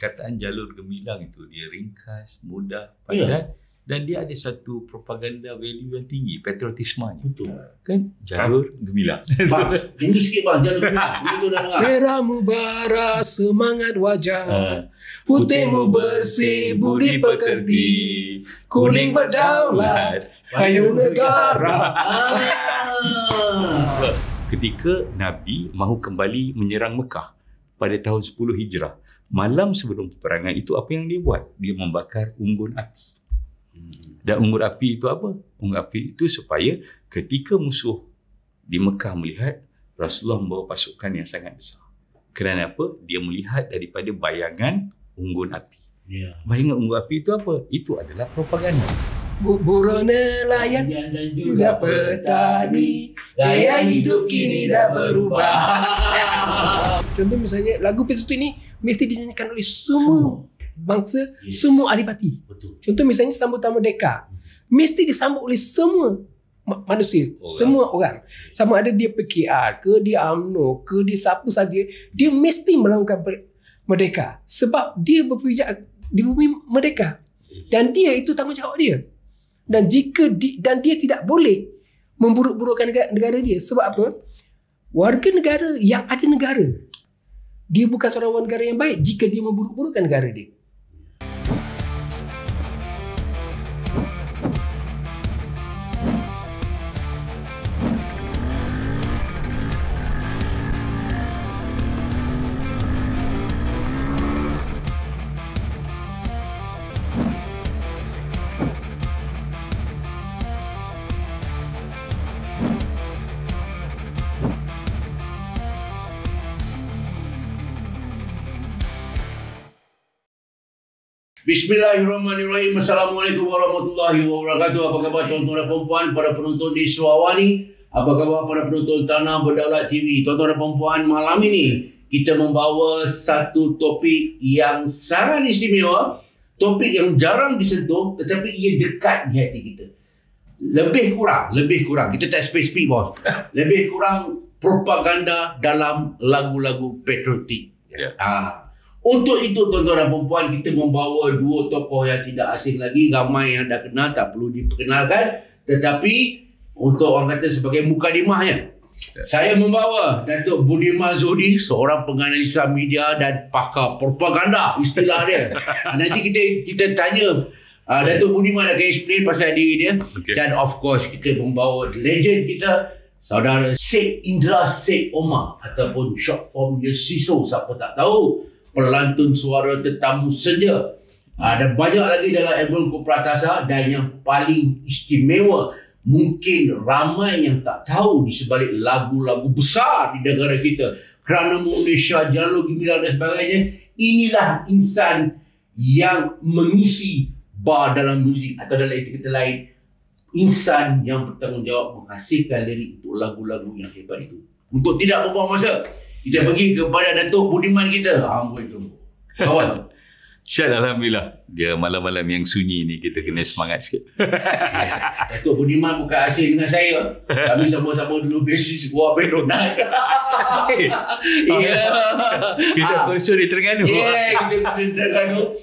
perkataan jalur gemilang itu dia ringkas, mudah, padat, dan dia ada satu propaganda value yang tinggi, patriotismenya. Betul. Kan jalur gemilang. Bang, tinggi sikit bang, jalur gemilang. Betul dah dengar. Merahmu bara semangat wajah, putihmu bersih budi pekerti, kuning berdaulat payung negara. Ketika Nabi mahu kembali menyerang Mekah pada tahun 10 Hijrah, malam sebelum peperangan itu apa yang dia buat? Dia membakar unggun api. Dan unggun api itu apa? Unggun api itu supaya ketika musuh di Mekah melihat Rasulullah membawa pasukan yang sangat besar. Kerana apa? Dia melihat daripada bayangan unggun api. Bayangan unggun api itu apa? Itu adalah propaganda. Buruh nelayan Dan juga petani, gaya hidup kini dah berubah. Contoh misalnya lagu Patriotik ni mesti dinyanyikan oleh semua bangsa, semua ahli parti. Betul. Contoh misalnya sambutan merdeka, mesti disambut oleh semua manusia, semua orang. Sama ada dia PKR ke, dia UMNO ke, dia siapa saja, dia mesti melakukan merdeka. Sebab dia berpijak di bumi merdeka. Dan dia itu tanggungjawab dia. Dan dan dia tidak boleh memburuk-burukkan negara dia. Sebab apa? Warga negara yang ada negara. Dia bukan seorang warga negara yang baik jika dia memburuk-burukkan negara dia. Bismillahirrahmanirrahim. Assalamualaikum warahmatullahi wabarakatuh. Apa khabar tuan-tuan dan puan-puan, para penonton di Surawani? Apa khabar para penonton Tanah Berdaulat TV? Tuan-tuan dan puan-puan, malam ini kita membawa satu topik yang sangat istimewa. Topik yang jarang disentuh tetapi ia dekat di hati kita. Lebih kurang. Kita tak spesifik bos. Lebih kurang propaganda dalam lagu-lagu patriotik. Untuk itu tuan-tuan dan perempuan, kita membawa dua tokoh yang tidak asing lagi. Ramai yang dah kenal, tak perlu diperkenalkan. Tetapi untuk orang kata sebagai mukadimahnya, saya membawa Datuk Budiman Zodi, seorang penganalisa media dan pakar propaganda, istilah dia. Nanti kita tanya Datuk Budiman akan explain pasal diri dia. Dan of course kita membawa legend kita, Saudara Syed Indra Syed Omar, ataupun short form dia SISO, siapa tak tahu. Pelantun suara tetamu senja. Ada banyak lagi dalam album Kupratasa, dan yang paling istimewa, mungkin ramai yang tak tahu di sebalik lagu-lagu besar di negara kita, Kerana Malaysia, Jalur Gemilang dan sebagainya, inilah insan yang mengisi bar dalam muzik, atau dalam erti kata lain, insan yang bertanggungjawab menghasilkan lirik untuk lagu-lagu yang hebat itu. Untuk tidak membuang masa, kita pergi kepada Datuk Budiman kita. Amboi tu. Kawan. Syed, Alhamdulillah. Dia malam-malam yang sunyi ni kita kena semangat sikit. Datuk Budiman bukan asing dengan saya. Kami sama-sama dulu basis sebuah Petronas. Kita kursus di Terengganu. Kita kursus di Terengganu.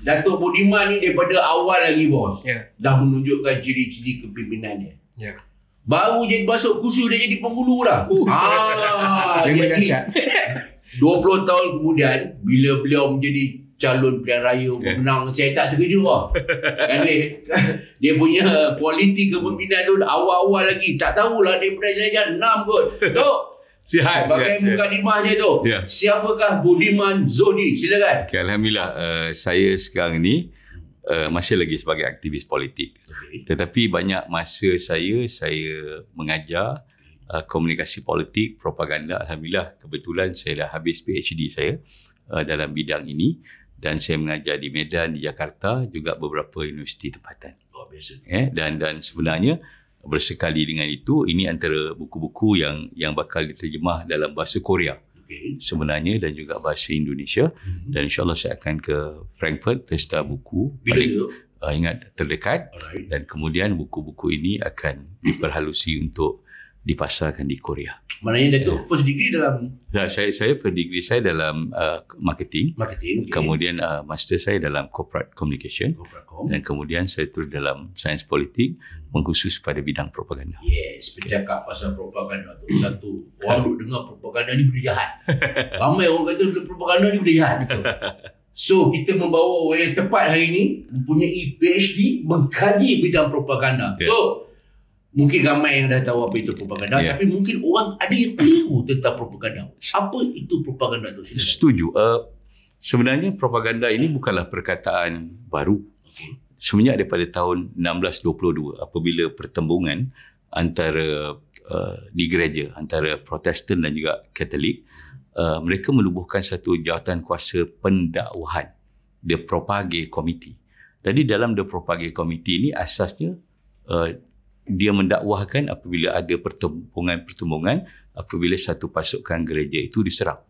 Datuk Budiman ni daripada awal lagi bos. Dah menunjukkan ciri-ciri kepimpinan dia. Baru jadi masuk kursus dia jadi penghulu dah. Memang dahsyat. 20 tahun kemudian bila beliau menjadi calon pilihan raya menang, saya tak terkejut lah. Dia punya kualiti kepimpinan tu awal-awal lagi. Tak tahulah daripada jalan 6 kot. Tok, sebagai mukadimah je tu. Siapakah Budiman Zodi? Silakan. Alhamdulillah, saya sekarang ni masih lagi sebagai aktivis politik. Tetapi banyak masa saya mengajar komunikasi politik, propaganda. Alhamdulillah, kebetulan saya dah habis PhD saya dalam bidang ini, dan saya mengajar di Medan, di Jakarta, juga beberapa universiti tempatan. Luar biasa. Dan sebenarnya bersekali dengan itu, ini antara buku-buku yang bakal diterjemah dalam bahasa Korea sebenarnya, dan juga bahasa Indonesia. Dan insyaAllah saya akan ke Frankfurt, Pesta Buku. Bila tu? Ingat, terdekat. Dan kemudian buku-buku ini akan diperhalusi untuk dipasarkan di Korea. Maknanya Datuk first degree dalam Saya first degree saya dalam marketing. marketing. Kemudian master saya dalam corporate communication. Corporate. Dan kemudian saya terus dalam sains politik mengkhusus pada bidang propaganda. Yes, bercakap pasal propaganda tu. Satu, orang duk dengar propaganda ni benda jahat. Ramai orang kata benda propaganda ni benda jahat. Betul. So, kita membawa orang yang tepat hari ni mempunyai PhD mengkaji bidang propaganda. Yeah. So, mungkin ramai yang dah tahu apa itu propaganda, Yeah. tapi mungkin orang ada yang keliru tentang propaganda. Apa itu propaganda tu? Silakan. Setuju. Sebenarnya propaganda ini bukanlah perkataan baru. Okay. Semenjak daripada tahun 1622 apabila pertembungan antara di gereja antara Protestan dan juga Katolik, mereka melubuhkan satu jawatan kuasa pendakwahan, The Propagate Committee. Jadi dalam The Propagate Committee ini asasnya dia mendakwahkan apabila ada pertembungan apabila satu pasukan gereja itu diserang.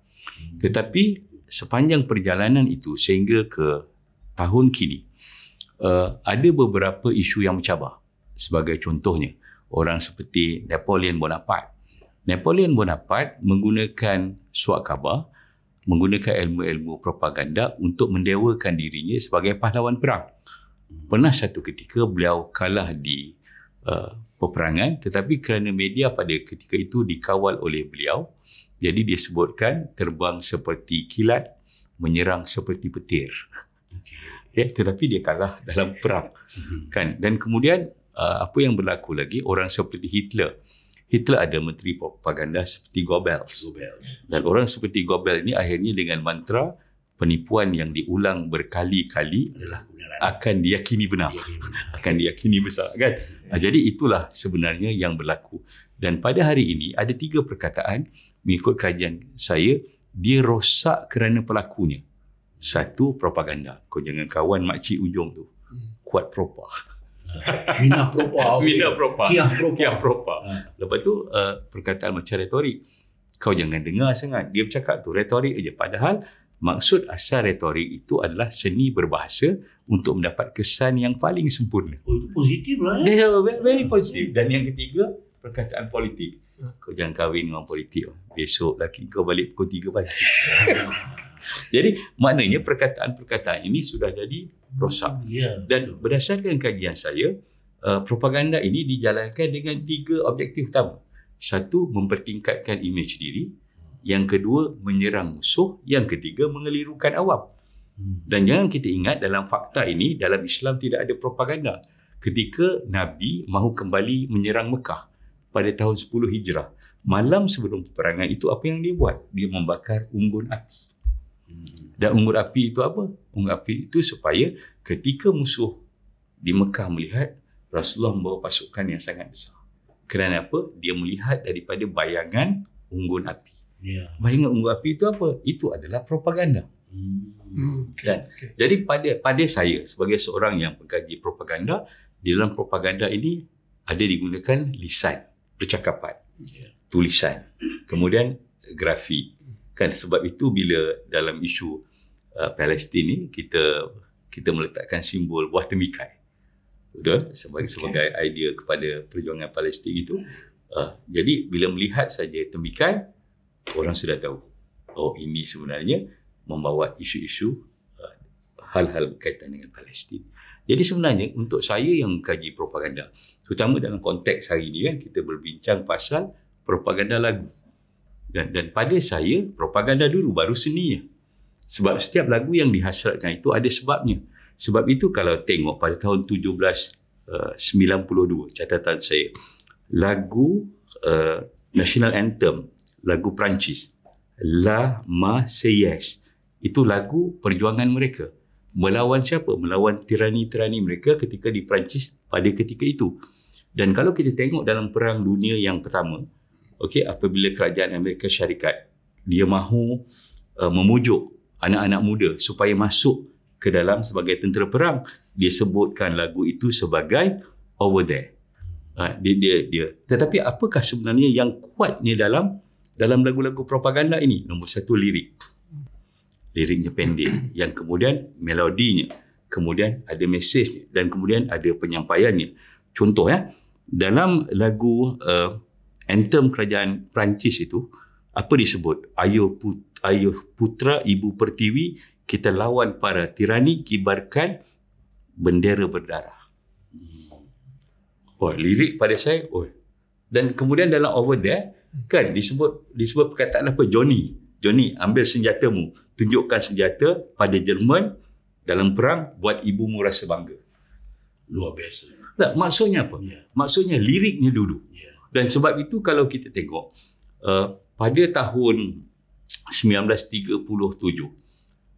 Tetapi sepanjang perjalanan itu sehingga ke tahun kini, ada beberapa isu yang mencabar. Sebagai contohnya, orang seperti Napoleon Bonaparte. Napoleon Bonaparte menggunakan surat khabar, menggunakan ilmu-ilmu propaganda untuk mendewakan dirinya sebagai pahlawan perang. Pernah satu ketika beliau kalah di peperangan, tetapi kerana media pada ketika itu dikawal oleh beliau, jadi dia sebutkan terbang seperti kilat, menyerang seperti petir. Okay, tetapi dia kalah dalam perang. Kan? Dan kemudian apa yang berlaku lagi, orang seperti Hitler ada menteri propaganda seperti Goebbels. Dan orang seperti Goebbels ini akhirnya dengan mantra penipuan yang diulang berkali-kali Adalah kebenaran. akan diyakini benar. Akan diyakini besar, kan? Jadi itulah sebenarnya yang berlaku. Dan pada hari ini ada 3 perkataan mengikut kajian saya, dia rosak kerana pelakunya. 1, propaganda. Kau jangan kawan makcik ujung tu. Kuat propa. Mina propa. Mina propa. Kiah propa. Kiah propa. Lepas tu perkataan macam retorik. Kau jangan dengar sangat. Dia bercakap tu retorik aja. Padahal maksud asal retorik itu adalah seni berbahasa untuk mendapat kesan yang paling sempurna. Oh, itu positif lah. Dia very positif. Dan yang ketiga, perkataan politik. Kau jangan kahwin dengan politik. Besok laki kau balik pukul 3 pagi. Jadi maknanya perkataan-perkataan ini sudah jadi rosak. Ya, Dan berdasarkan kajian saya, propaganda ini dijalankan dengan 3 objektif utama. 1, mempertingkatkan imej diri. Yang kedua, menyerang musuh. Yang ketiga, mengelirukan awam. Dan jangan kita ingat dalam fakta ini, dalam Islam tidak ada propaganda. Ketika Nabi mahu kembali menyerang Mekah pada tahun 10 Hijrah, malam sebelum peperangan itu apa yang dia buat? Dia membakar unggun api. Dan unggun api itu apa? Unggun api itu supaya ketika musuh di Mekah melihat Rasulullah membawa pasukan yang sangat besar. Kerana apa? Dia melihat daripada bayangan unggun api. Ya. Bayangan unggun api itu apa? Itu adalah propaganda. Dan jadi pada saya sebagai seorang yang pengkaji propaganda, di dalam propaganda ini ada digunakan lisan, percakapan, tulisan, kemudian grafik. Kan sebab itu bila dalam isu Palestin ni kita meletakkan simbol buah temikai. Betul? Sebagai idea kepada perjuangan Palestin itu. Jadi bila melihat saja temikai, orang sudah tahu, oh ini sebenarnya membawa isu-isu hal-hal berkaitan dengan Palestin. Jadi sebenarnya untuk saya yang mengkaji propaganda, terutama dalam konteks hari ini kan, kita berbincang pasal propaganda lagu. Dan pada saya, propaganda dulu baru seninya. Sebab setiap lagu yang dihasilkan itu ada sebabnya. Sebab itu kalau tengok pada tahun 1792, catatan saya, lagu National Anthem, lagu Perancis, La Marseillaise, itu lagu perjuangan mereka. Melawan siapa? Melawan tirani-tirani mereka ketika di Perancis pada ketika itu. Dan kalau kita tengok dalam Perang Dunia yang pertama, apabila kerajaan Amerika Syarikat, dia mahu memujuk anak-anak muda supaya masuk ke dalam sebagai tentera perang, dia sebutkan lagu itu sebagai Over There. Dia. Tetapi apakah sebenarnya yang kuatnya dalam lagu-lagu propaganda ini? Nombor 1, lirik. Liriknya pendek. Yang kemudian melodinya. Kemudian ada mesejnya. Dan kemudian ada penyampaiannya. Contoh dalam lagu anthem kerajaan Perancis itu, apa disebut? Ayuh putra ibu pertiwi, kita lawan para tirani, kibarkan bendera berdarah. Oh, lirik pada saya. Oh. Dan kemudian dalam over there kan disebut perkataan apa? Johnny, ambil senjatamu, tunjukkan senjata pada Jerman dalam perang, buat ibumu rasa bangga. Luar biasa. Tak, maksudnya apa? Maksudnya liriknya dulu. Dan sebab itu kalau kita tengok pada tahun 1937,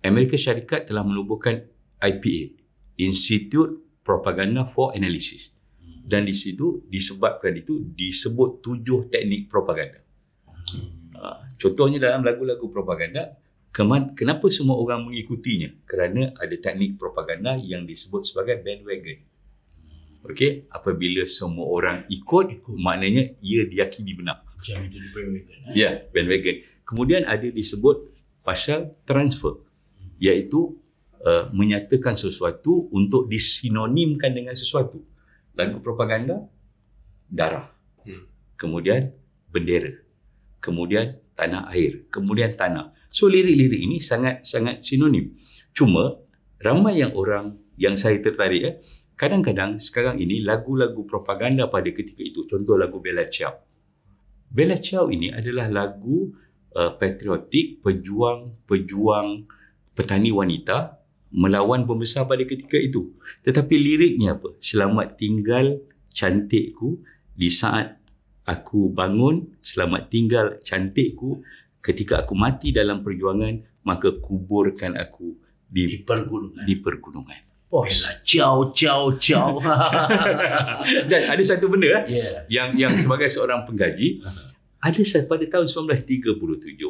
Amerika Syarikat telah menubuhkan IPA, Institute Propaganda for Analysis. Dan di situ disebut 7 teknik propaganda. Contohnya dalam lagu-lagu propaganda, kenapa semua orang mengikutinya? Kerana ada teknik propaganda yang disebut sebagai bandwagon. Okey, apabila semua orang ikut, maknanya ia diyakini benar. Macam itu di bandwagon. Ya, bandwagon. Kemudian ada disebut pasal transfer, iaitu menyatakan sesuatu untuk disinonimkan dengan sesuatu. Lagu propaganda, darah. Kemudian bendera. Kemudian tanah air. Kemudian tanah. So lirik-lirik ini sangat sinonim. Cuma ramai yang saya tertarik kadang-kadang sekarang ini lagu-lagu propaganda pada ketika itu, contoh lagu Bella Ciao. Bella Ciao ini adalah lagu patriotik pejuang petani wanita melawan pembesar pada ketika itu. Tetapi liriknya apa? Selamat tinggal cantikku di saat aku bangun, selamat tinggal cantikku ketika aku mati dalam perjuangan, maka kuburkan aku di pergunungan. Bella Ciao. Dan ada satu benda yang sebagai seorang pengkaji, ada pada tahun 1937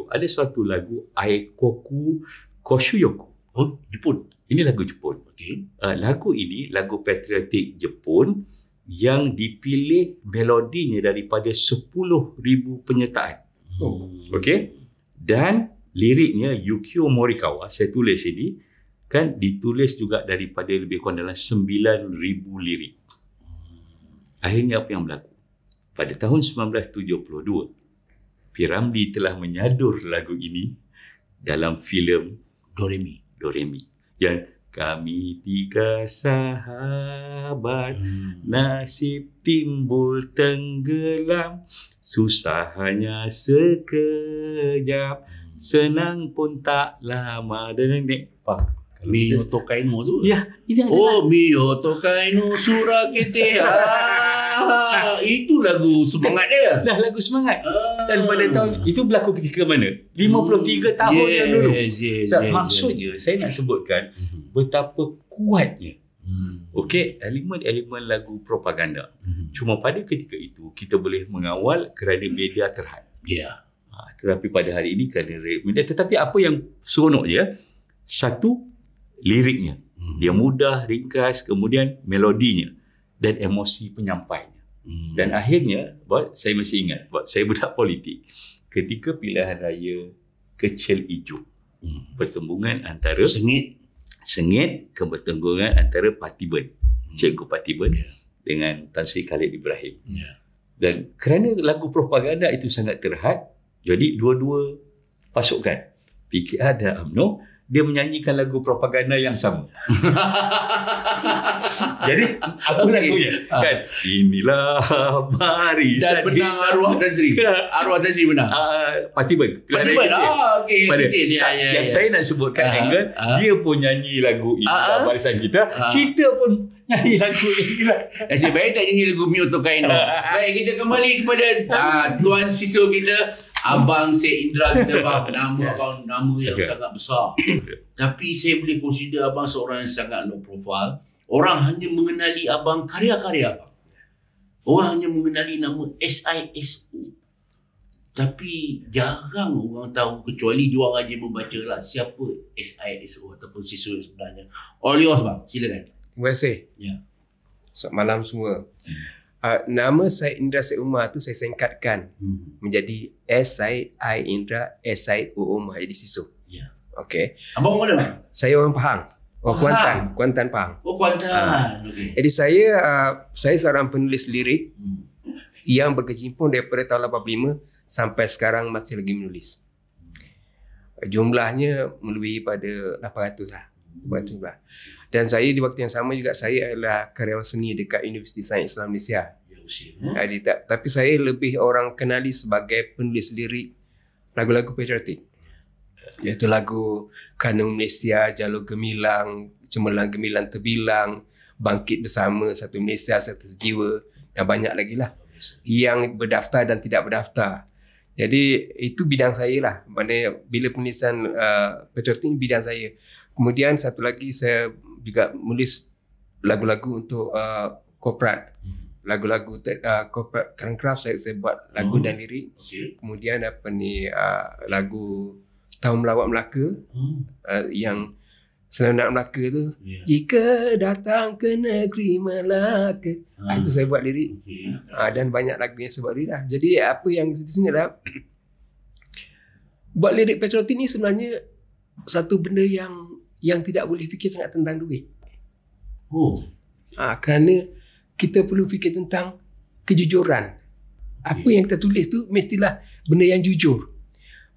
ada suatu lagu Aikoku Koshuyoku. Oh, Jepun. Ini lagu Jepun. Okay. Lagu ini lagu patriotik Jepun yang dipilih melodinya daripada 10,000 penyertaan. Okey. Dan liriknya Yukio Morikawa, saya tulis ini, kan ditulis juga daripada lebih kurang dalam 9,000 lirik. Akhirnya apa yang berlaku? Pada tahun 1972, P. Ramlee telah menyadur lagu ini dalam filem Doremi. Yang kami 3 sahabat, nasib timbul tenggelam, susah hanya sekejap, senang pun tak lama. Dan Miyo Tokainu tu? Ya, ini adalah Miyo Tokainu Surakete. Itu lagu semangat dia. dah lagu semangat. Dan pada tahun itu berlaku ketika mana? 53 tahun yang dulu. Maksudnya saya nak sebutkan betapa kuatnya elemen lagu propaganda. Cuma pada ketika itu kita boleh mengawal kerana media terhad. Tetapi pada hari ini kerana media, tetapi apa yang seronoknya, satu, liriknya dia mudah, ringkas, kemudian melodinya dan emosi penyampainya. Dan akhirnya, saya masih ingat, saya budak politik, ketika pilihan raya Kecil Ijo, pertembungan antara sengit kebertembungan antara Patiben, Cikgu Patiben dengan Tan Sri Khalid Ibrahim. Dan kerana lagu propaganda itu sangat terhad, jadi dua-dua pasukan PKR dan UMNO, dia menyanyikan lagu propaganda yang sama. Jadi apa lagunya? Kan, inilah barisan. Dan menang arwah Tan Sri. Arwah Tan Sri menang. Patiben. Okey. Yang saya nak sebutkan angle, dia pun nyanyi lagu inilah barisan kita. Kita pun nyanyi lagu inilah. Nasib baik tak nyanyi lagu Miyo Tokainu. Baik, kita kembali kepada tuan siswa kita, Abang Syed Indra kita, bang. Nama yang sangat besar. Tapi saya boleh consider abang seorang yang sangat low profile. Orang hanya mengenali abang karya-karya abang. Orang hanya mengenali nama SISO. Tapi jarang orang tahu, kecuali dia orang aja membaca lah siapa SISO ataupun siswa sebenarnya. All yours bang, silakan. Terima kasih. Selamat malam semua. Nama saya Indra Syed Umar tu saya singkatkan menjadi S. I. Indra S. Umar, jadi SISO. Okey. Abang mana bang? Saya orang Pahang. Kuantan Pahang. Oh, Kuantan. Okey. Jadi saya seorang penulis lirik yang berkecimpung daripada tahun 85 sampai sekarang masih lagi menulis. Jumlahnya melebihi pada 800 lah. 800 lah. Dan saya di waktu yang sama juga saya adalah karyawan seni dekat Universiti Sains Islam Malaysia. Tapi saya lebih orang kenali sebagai penulis lirik lagu-lagu patriotik. Iaitu lagu Kerana Malaysia, Jalur Gemilang, Cemerlang Gemilang Terbilang, Bangkit Bersama, Satu Malaysia, Satu Jiwa, dan banyak lagi lah yang berdaftar dan tidak berdaftar. Jadi itu bidang saya lah. Maknanya bila penulisan patriotik bidang saya. Kemudian satu lagi saya juga menulis lagu-lagu untuk korporat. Lagu-lagu corporate craft saya buat lagu dan lirik. Kemudian lagu Tahun Melawat Melaka yang Serentak Melaka tu. Jika datang ke negeri Melaka. Itu saya buat lirik. Dan banyak lagu yang saya buat lirik lah. Jadi apa yang di sini adalah buat lirik patriotik ni sebenarnya satu benda yang tidak boleh fikir sangat tentang duit. Kerana kita perlu fikir tentang kejujuran. Apa yang kita tulis tu mestilah benda yang jujur.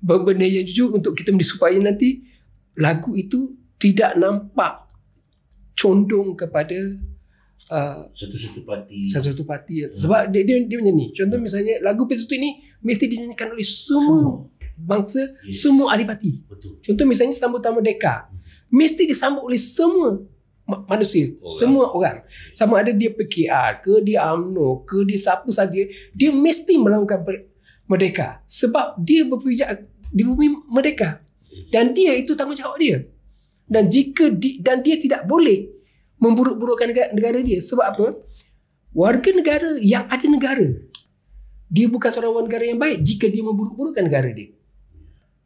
Benda yang jujur untuk kita supaya nanti lagu itu tidak nampak condong kepada satu-satu parti. Sebab dia macam ni. Contoh misalnya lagu patriotik ni mesti dinyanyikan oleh semua bangsa, semua ahli parti. Contoh misalnya sambutan merdeka. Mesti disambut oleh semua manusia, semua orang. Sama ada dia PKR ke, dia UMNO ke, dia siapa saja, dia mesti melakukan merdeka. Sebab dia berpijak di bumi merdeka. Dan dia itu tanggungjawab dia. Dan dia tidak boleh memburuk-burukkan negara dia. Sebab apa? Warga negara yang ada negara. Dia bukan seorang warga negara yang baik jika dia memburuk-burukkan negara dia.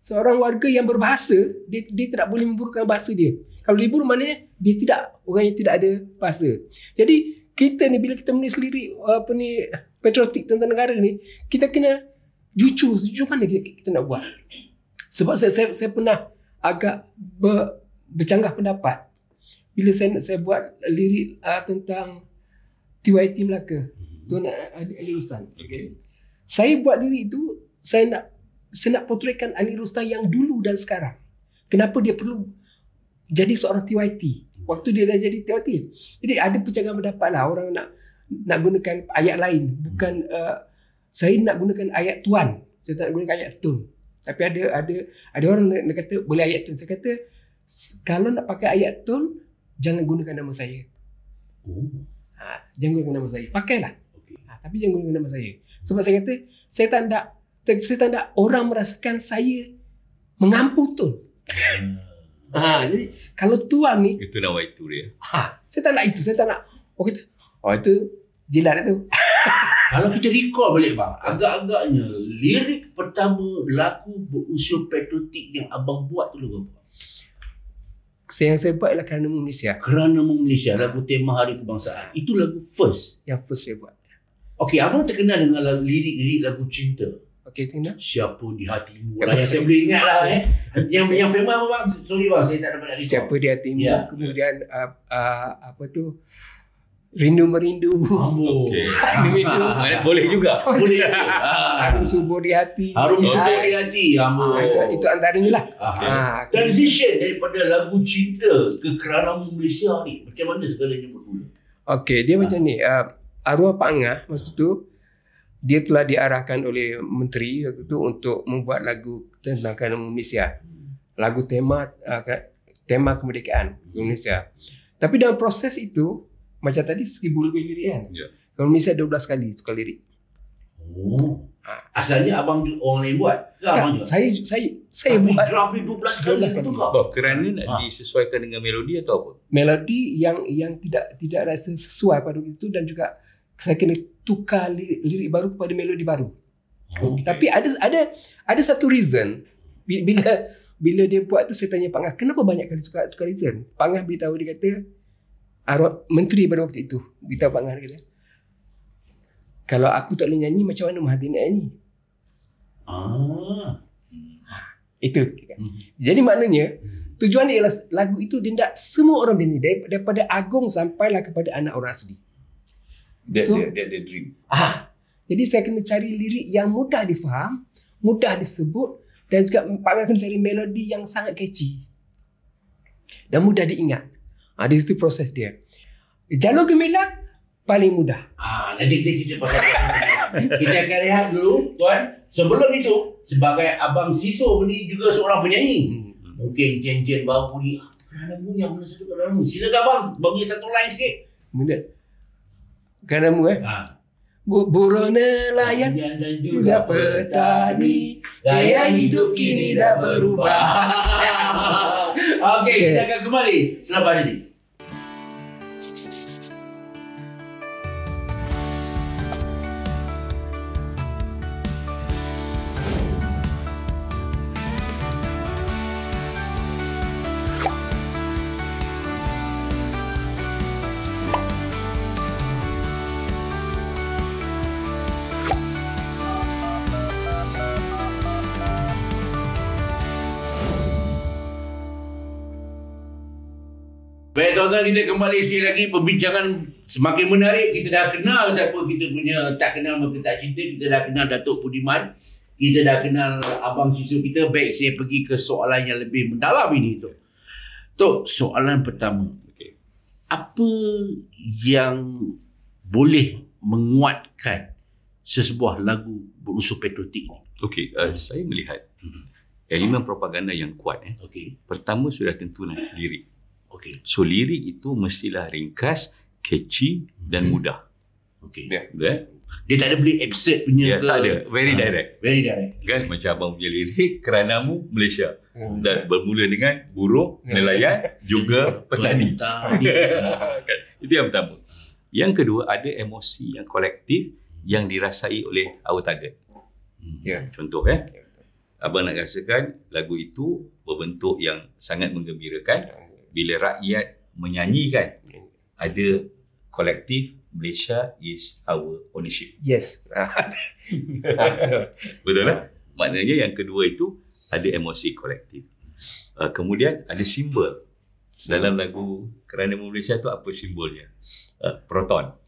Seorang warga yang berbahasa, dia tidak boleh memburukkan bahasa dia. Kalau dia buruk maknanya dia tidak, orang yang tidak ada bahasa. Jadi kita ni bila kita menulis lirik patriotik tentang negara ni, kita kena jujur mana kita nak buat. Sebab saya pernah agak bercanggah pendapat bila saya buat lirik tentang TYT Melaka, Tuan Ali Rustan. Saya buat lirik itu, saya nak potretkan Ali Rustan yang dulu dan sekarang. Kenapa dia perlu jadi seorang TYT waktu dia dah jadi TYT. Jadi ada percanggahan pendapat lah, orang nak gunakan ayat lain. Bukan saya nak gunakan ayat tuan, saya tak nak gunakan ayat tun. Tapi ada orang nak kata boleh ayat tun. Saya kata kalau nak pakai ayat tun, jangan gunakan nama saya. Jangan gunakan nama saya. Pakailah. Tapi jangan gunakan nama saya. Sebab saya kata saya tak nak orang merasakan saya mengampu tun. Jadi kalau tuan ni itu nama itu dia. Saya tak nak itu. Saya tak nak itu jilat tu. Kalau kita recall balik bang, agak-agaknya lirik pertama lagu berunsur patriotik yang abang buat tu lagu apa? Yang saya buat ialah Kerana Malaysia. Kerana Malaysia, lagu tema Hari Kebangsaan. Itu lagu first. Yang first saya buat. Okey, abang terkenal dengan lirik-lirik lagu cinta. Okey, terkenal. Siapa di hatimu lah yang saya boleh ingat lah. Yang famous apa bang? Sorry bang, saya tak dapat nak recall. Siapa di hatimu. Kemudian apa tu? Rindu Merindu. Okey. Boleh juga. Boleh. Harum Subur di Hati. Harum Subur di Hati. Itu antaranya lah. Transition daripada lagu cinta ke Kerana Malaysia ni, macam mana segalanya bermula? Okey, dia macam ni. Arwah Pak Angah masa tu, dia telah diarahkan oleh menteri waktu tu untuk membuat lagu tentang Kerana Malaysia. Lagu tema kemerdekaan Indonesia. Tapi dalam proses itu, macam tadi 1000 lebih lirik kan. Kalau Malaysia 12 kali tukar lirik. Asalnya abang orang lain buat? Tak, saya buat. Draft ni 12 kali tukar. Kerana nak disesuaikan dengan melodi atau apa? Melodi yang tidak rasa sesuai pada itu, dan juga saya kena tukar lirik baru kepada melodi baru. Tapi ada satu reason bila dia buat tu, saya tanya Pak Angah, kenapa banyak kali tukar reason? Pak Angah beritahu, dia kata arwah menteri pada waktu itu beritahu Pak Angah, dia kata, kalau aku tak boleh nyanyi, macam mana Mahathir nak nyanyi? Itu. Jadi maknanya tujuan dia ialah lagu itu dia nak semua orang nyanyi, daripada Agong sampailah kepada anak orang asli. Dia dream. Jadi saya kena cari lirik yang mudah difaham, mudah disebut, dan juga Pak Amir kena cari melodi yang sangat catchy dan mudah diingat. Di situ proses dia. Jalur gemilang paling mudah. Nanti kita cerita pasal kita akan rehat dulu, tuan. Sebelum itu, sebagai Abang Siso ni juga seorang penyanyi. Mungkin Jen baru bunyi, keranamu yang mana satu keranamu. Silakan abang, bagi satu line sikit. Mana? Keranamu Buruh nelayan dan juga petani, gaya hidup kini dah berubah. Okey, kita akan kembali selepas ini. Baik tuan-tuan, kita kembali sekali lagi. Perbincangan semakin menarik. Kita dah kenal siapa kita punya, tak kenal maka tak cinta. Kita dah kenal Datuk Budiman. Kita dah kenal Abang Siso kita. Baik, saya pergi ke soalan yang lebih mendalam ini tu. Tok, soalan pertama. Apa yang boleh menguatkan sesebuah lagu berunsur patriotik ni? Okey, saya melihat elemen propaganda yang kuat. Okey. Pertama sudah tentulah lirik. Okey. So lirik itu mestilah ringkas, catchy dan mudah. Okey. Kan? Dia tak ada beli absurd punya ke? Tak ada. Very direct. Very direct. Kan macam abang punya lirik, keranamu Malaysia. Dan bermula dengan buruh, nelayan, juga petani. Kan? Itu yang pertama. Yang kedua, ada emosi yang kolektif yang dirasai oleh our target. Contoh abang nak rasakan lagu itu berbentuk yang sangat menggembirakan. Bila rakyat menyanyikan, ada kolektif, Malaysia is our ownership. Yes. Betul lah? Maknanya yang kedua itu ada emosi kolektif. Kemudian ada simbol. Dalam lagu Keranamu Malaysia tu apa simbolnya? Proton.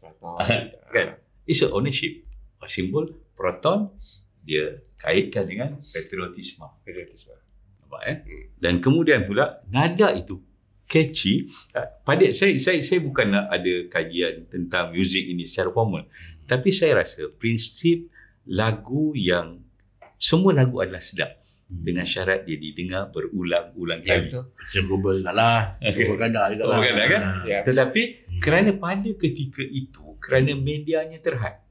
Kan? It's a ownership. Simbol proton dia kaitkan dengan patriotisme. Nampak Dan kemudian pula nada itu catchy. Pada saya bukan nak ada kajian tentang muzik ini secara formal, tapi saya rasa prinsip lagu yang semua lagu adalah sedap dengan syarat dia didengar berulang-ulang kali. Macam global lah, propaganda juga lah. Propaganda kan? Tetapi kerana pada ketika itu, kerana medianya terhad,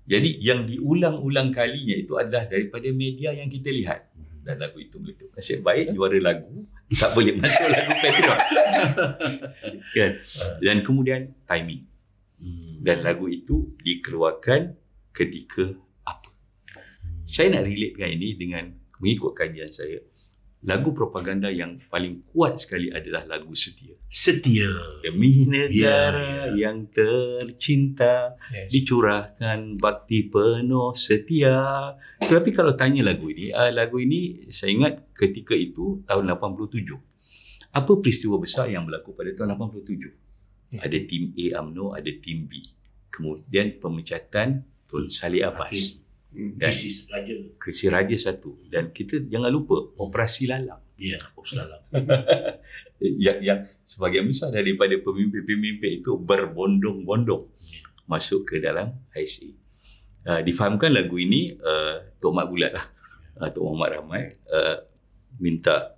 jadi yang diulang-ulang kalinya itu adalah daripada media yang kita lihat. Dan lagu itu meletup. Nasib baik juara lagu tak boleh masuk lagu patriot. Kan? Dan kemudian timing. Dan lagu itu dikeluarkan ketika apa? Saya nak relate dengan ini dengan mengikut kajian saya. Lagu propaganda yang paling kuat sekali adalah lagu Setia. Setia. Demi negara yang tercinta, dicurahkan bakti penuh setia. Tapi kalau tanya lagu ini saya ingat ketika itu tahun 87. Apa peristiwa besar yang berlaku pada tahun 87? Ada tim A UMNO, ada tim B. Kemudian pemecatan Tun Saleh Abbas. Dan Krisis Raja 1. Dan kita jangan lupa Operasi Lalang. Operasi Lalang. yang sebahagian besar daripada pemimpin-pemimpin itu berbondong-bondong masuk ke dalam ISA. Difahamkan lagu ini Tok Mat Bulat lah, Tok Muhammad Ramai minta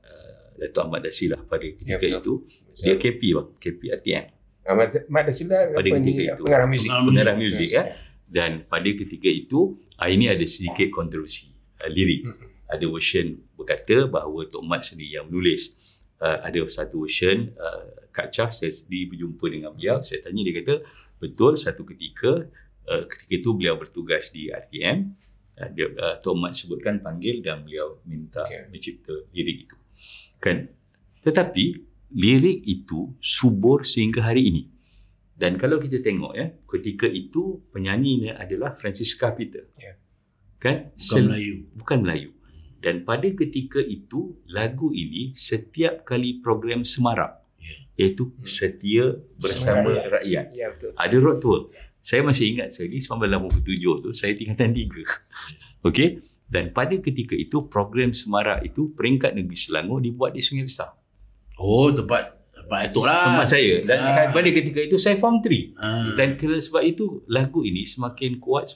Datuk Ahmad Dasila pada ketika itu. Dia KP bang, KP ATM. Ahmad Dasila pada ketika itu pengarah muzik Dan pada ketika itu ini ada sedikit kontroversi lirik. Ada version berkata bahawa Tok Mat sendiri yang menulis. Ada satu version Kak Chah, saya sendiri berjumpa dengan beliau. Saya tanya, dia kata betul satu ketika itu beliau bertugas di RTM. Tok Mat sebutkan panggil dan beliau minta mencipta lirik itu. Kan? Tetapi lirik itu subur sehingga hari ini. Dan kalau kita tengok ketika itu penyanyinya adalah Francisca Peter. Kan? Bukan Melayu. Dan pada ketika itu lagu ini setiap kali program semarak iaitu Setia Bersama Rakyat. Ada road tour. Saya masih ingat sekali 1987 tu saya tingkatan 3. Okey. Dan pada ketika itu program Semarak itu peringkat negeri Selangor dibuat di Sungai Besar. Oh, tempat Atuk lah. Tempat saya. Dan pada ketika itu saya form 3. Dan kerana sebab itu lagu ini semakin kuat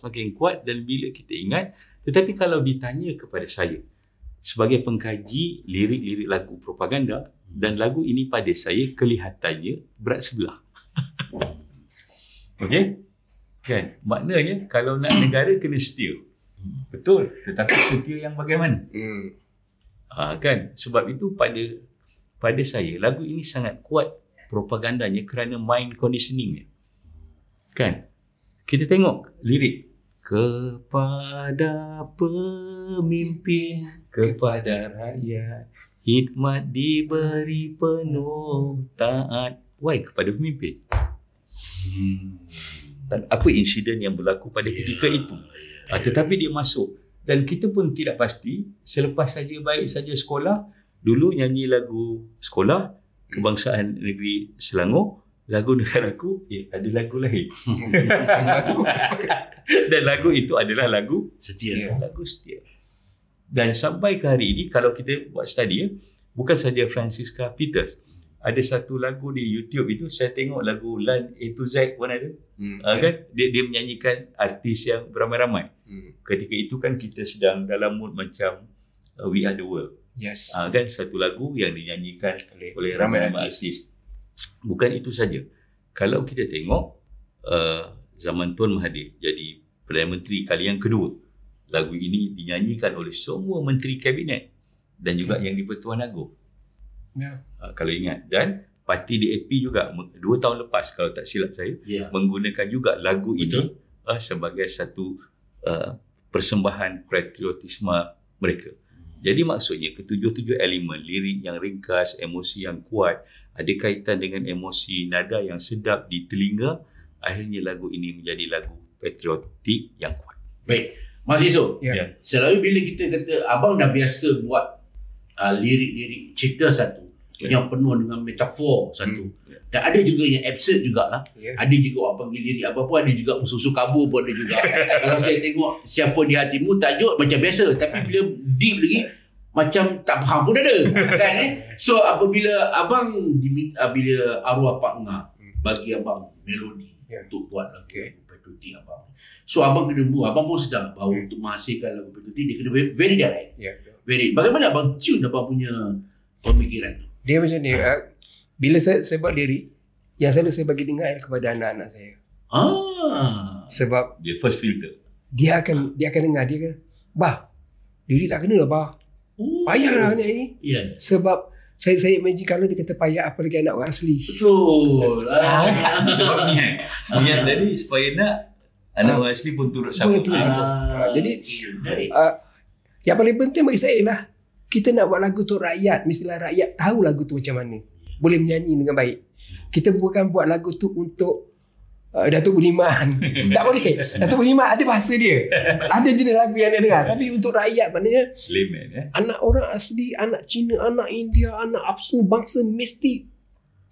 dan bila kita ingat. Tetapi kalau ditanya kepada saya sebagai pengkaji lirik-lirik lagu propaganda dan lagu ini pada saya kelihatannya berat sebelah. Okey? Kan? Maknanya kalau nak negara kena setia. Betul. Tetapi setia yang bagaimana? Kan? Sebab itu pada saya lagu ini sangat kuat propagandanya kerana mind conditioningnya. Kan? Kita tengok lirik kepada pemimpin, kepada rakyat, hikmat diberi penuh taat. Why kepada pemimpin? Dan apa insiden yang berlaku pada ketika itu? Tetapi dia masuk. Dan kita pun tidak pasti, selepas saja baik saja sekolah, dulu nyanyi lagu sekolah, kebangsaan negeri Selangor, lagu negaraku, ada lagu lain. Dan lagu itu adalah lagu setia. Lagu setia. Dan sampai ke hari ini, kalau kita buat study, bukan saja Francisca Peters, ada satu lagu di YouTube itu, saya tengok lagu Lan A to Z pun ada. Kan? Dia menyanyikan artis yang beramai-ramai. Ketika itu kan kita sedang dalam mood macam We Are The World. Yes. Kan? Satu lagu yang dinyanyikan oleh ramai-ramai artis. Bukan itu saja. Kalau kita tengok zaman Tun Mahathir jadi Perdana Menteri kali yang kedua, lagu ini dinyanyikan oleh semua menteri kabinet dan juga yang di Pertuan Agong. Kalau ingat. Dan parti DAP juga 2 tahun lepas kalau tak silap saya menggunakan juga lagu ini sebagai satu persembahan patriotisme mereka. Jadi maksudnya ketujuh-tujuh elemen lirik yang ringkas, emosi yang kuat, ada kaitan dengan emosi nada yang sedap di telinga, akhirnya lagu ini menjadi lagu patriotik yang kuat. Baik, Mas Iso, selalu bila kita kata abang dah biasa buat lirik-lirik cerita satu yang penuh dengan metafor satu, dan ada juga yang absurd jugalah. Ada juga orang panggil lirik apa pun, ada juga musuh-musuh kabur pun ada juga. Kalau saya tengok Siapa di Hatimu, tajuk macam biasa, tapi bila deep lagi macam tak faham pun ada. Kan So apabila abang bila arwah Pak Ngah bagi abang melodi untuk buat lagu patriotik abang, so abang kena abang pun sedar bahawa untuk menghasilkan lagu patriotik dia kena very direct. Very. Bagaimana abang tune abang punya pemikiran tu? Dia macam ni, bila saya buat lirik, yang selalu saya bagi dengar kepada anak-anak saya. Sebab dia first filter. Dia akan dengar, dia akan, bah, lirik tak kena lah bah. Payahlah anak ni. Sebab saya imagine kalau dia kata payah, apa lagi anak orang asli. Betul. Sebab niat tadi supaya nak anak orang asli pun turut sama. Jadi yang paling penting bagi saya lah, kita nak buat lagu tu rakyat, mestilah rakyat tahu lagu tu macam mana, boleh menyanyi dengan baik. Kita bukan buat lagu tu untuk Datuk Budiman. Tak boleh. Datuk Budiman ada bahasa dia, ada jenis lagu yang dia dengar. Tapi untuk rakyat, maknanya anak orang asli, anak Cina, anak India, anak apa bangsa, mesti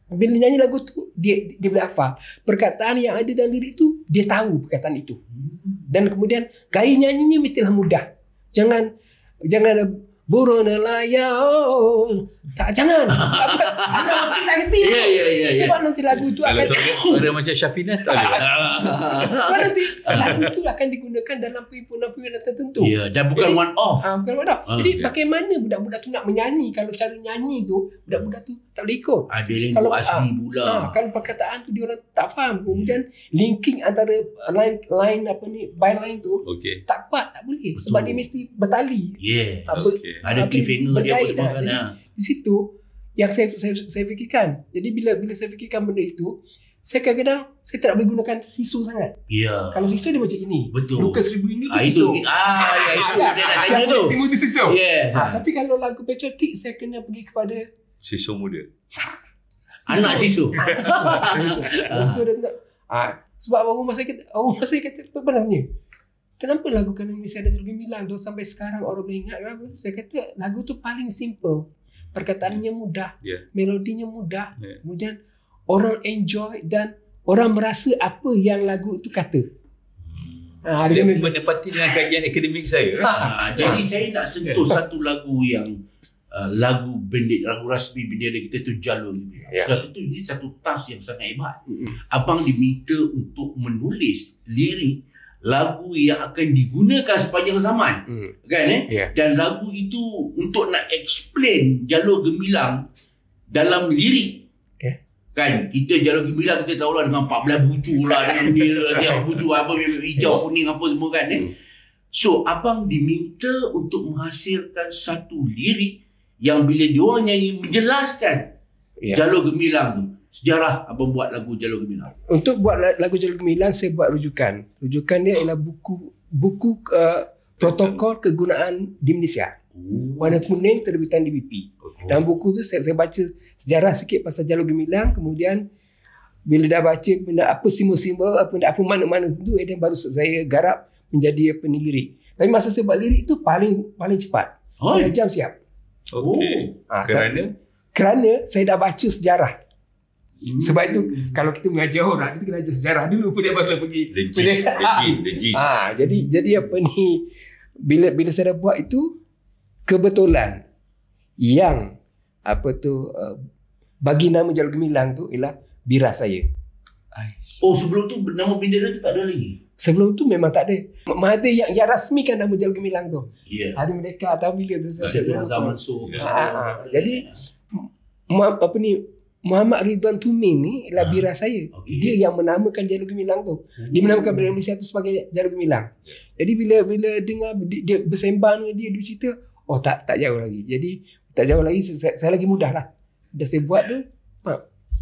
bila nyanyi lagu tu dia boleh hafal perkataan yang ada dalam lirik tu, dia tahu perkataan itu. Dan kemudian gaya nyanyinya mestilah mudah. Jangan burung nelayan. Tak, jangan. Ada orang tak kerti. Sebab nanti lagu tu akan suara macam Syafina tak ada. Sebab nanti lagu tu akan digunakan dalam perhimpunan tertentu. Dan bukan one off. Bukan one off. Jadi bagaimana budak-budak tu nak menyanyi kalau cara nyanyi tu budak-budak tu tak boleh ikut. Ada lingu asli pula. Kalau perkataan tu dia orang tak faham. Kemudian linking antara line apa ni, byline tu tak kuat, tak boleh. Sebab dia mesti bertali. Ada cliffhanger dia apa semua kan. Di situ yang saya fikirkan. Jadi bila saya fikirkan benda itu, saya kadang-kadang saya tak boleh gunakan sisu sangat. Kalau sisu dia macam ini. Betul. Lukas Ribu ini tu sisu. Itu saya nak tanya tu. Itu sisu. Tapi kalau lagu patriotik, saya kena pergi kepada sisu muda. Anak sisu. Sisu dia tak. Sebab rumah saya kata sebenarnya, kenapa lagu Kami Mesti Ada Gemilang tu sampai sekarang orang boleh ingat kenapa? Saya kata lagu tu paling simple. Perkataannya mudah, melodinya mudah, kemudian orang enjoy dan orang merasa apa yang lagu tu kata. Dia menepati dengan kajian akademik saya. Jadi saya nak sentuh satu lagu yang lagu rasmi bendera kita tu Jalur Gemilang. Satu tu ini satu task yang sangat hebat. Abang diminta untuk menulis lirik lagu yang akan digunakan sepanjang zaman. Kan Dan lagu itu untuk nak explain Jalur Gemilang dalam lirik. Kan kita Jalur Gemilang kita tahulah dengan 14 bucu lah, dengan bendera tiap bucu apa hijau kuning apa semua kan. So abang diminta untuk menghasilkan satu lirik yang bila diorang nyanyi menjelaskan Jalur Gemilang tu. Sejarah abang buat lagu Jalur Gemilang. Untuk buat lagu Jalur Gemilang saya buat rujukan. Rujukan dia ialah buku protokol kegunaan di Malaysia. Warna kuning terbitan DBP. Dalam buku tu saya baca sejarah sikit pasal Jalur Gemilang, kemudian bila dah baca apa simbol-simbol apa mana-mana tu baru saya garap menjadi lirik. Tapi masa saya buat lirik tu paling cepat. 1 jam siap. Okey. Kerana saya dah baca sejarah. Sebab itu kalau kita mengajar orang, kita kena ajar sejarah dulu pun dia baru pergi. Legis. Jadi apa ni, bila saya dah buat itu, kebetulan yang bagi nama Jalur Gemilang tu ialah bira saya. Oh, sebelum tu nama bendera tu tak ada lagi? Sebelum tu memang tak ada. Mahathir yang rasmikan nama Jalur Gemilang tu. Hari Merdeka atau bila tu zaman Jadi Muhammad Ridwan Tumin ni ialah bira saya. Dia yang menamakan Jalur Gemilang tu. Dia menamakan bendera Malaysia tu sebagai Jalur Gemilang. Jadi bila dengar dia bersembang dengan dia cerita, tak jauh lagi. Jadi tak jauh lagi saya lagi mudah lah. Dah saya buat tu.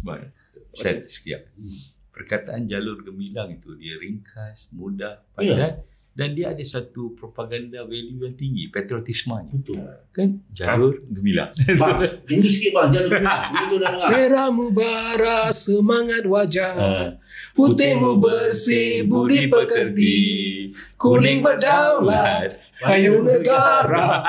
Baik. Saya sekian. Perkataan Jalur Gemilang itu dia ringkas, mudah, padat dan dia ada satu propaganda value yang tinggi, patriotismenya. Betul. Kan Jalur Gemilang. Bang, ini sikit bang Jalur Gemilang. Betul dah dengar. Merahmu bara semangat wajah, putihmu bersih budi pekerti, kuning berdaulat payung negara.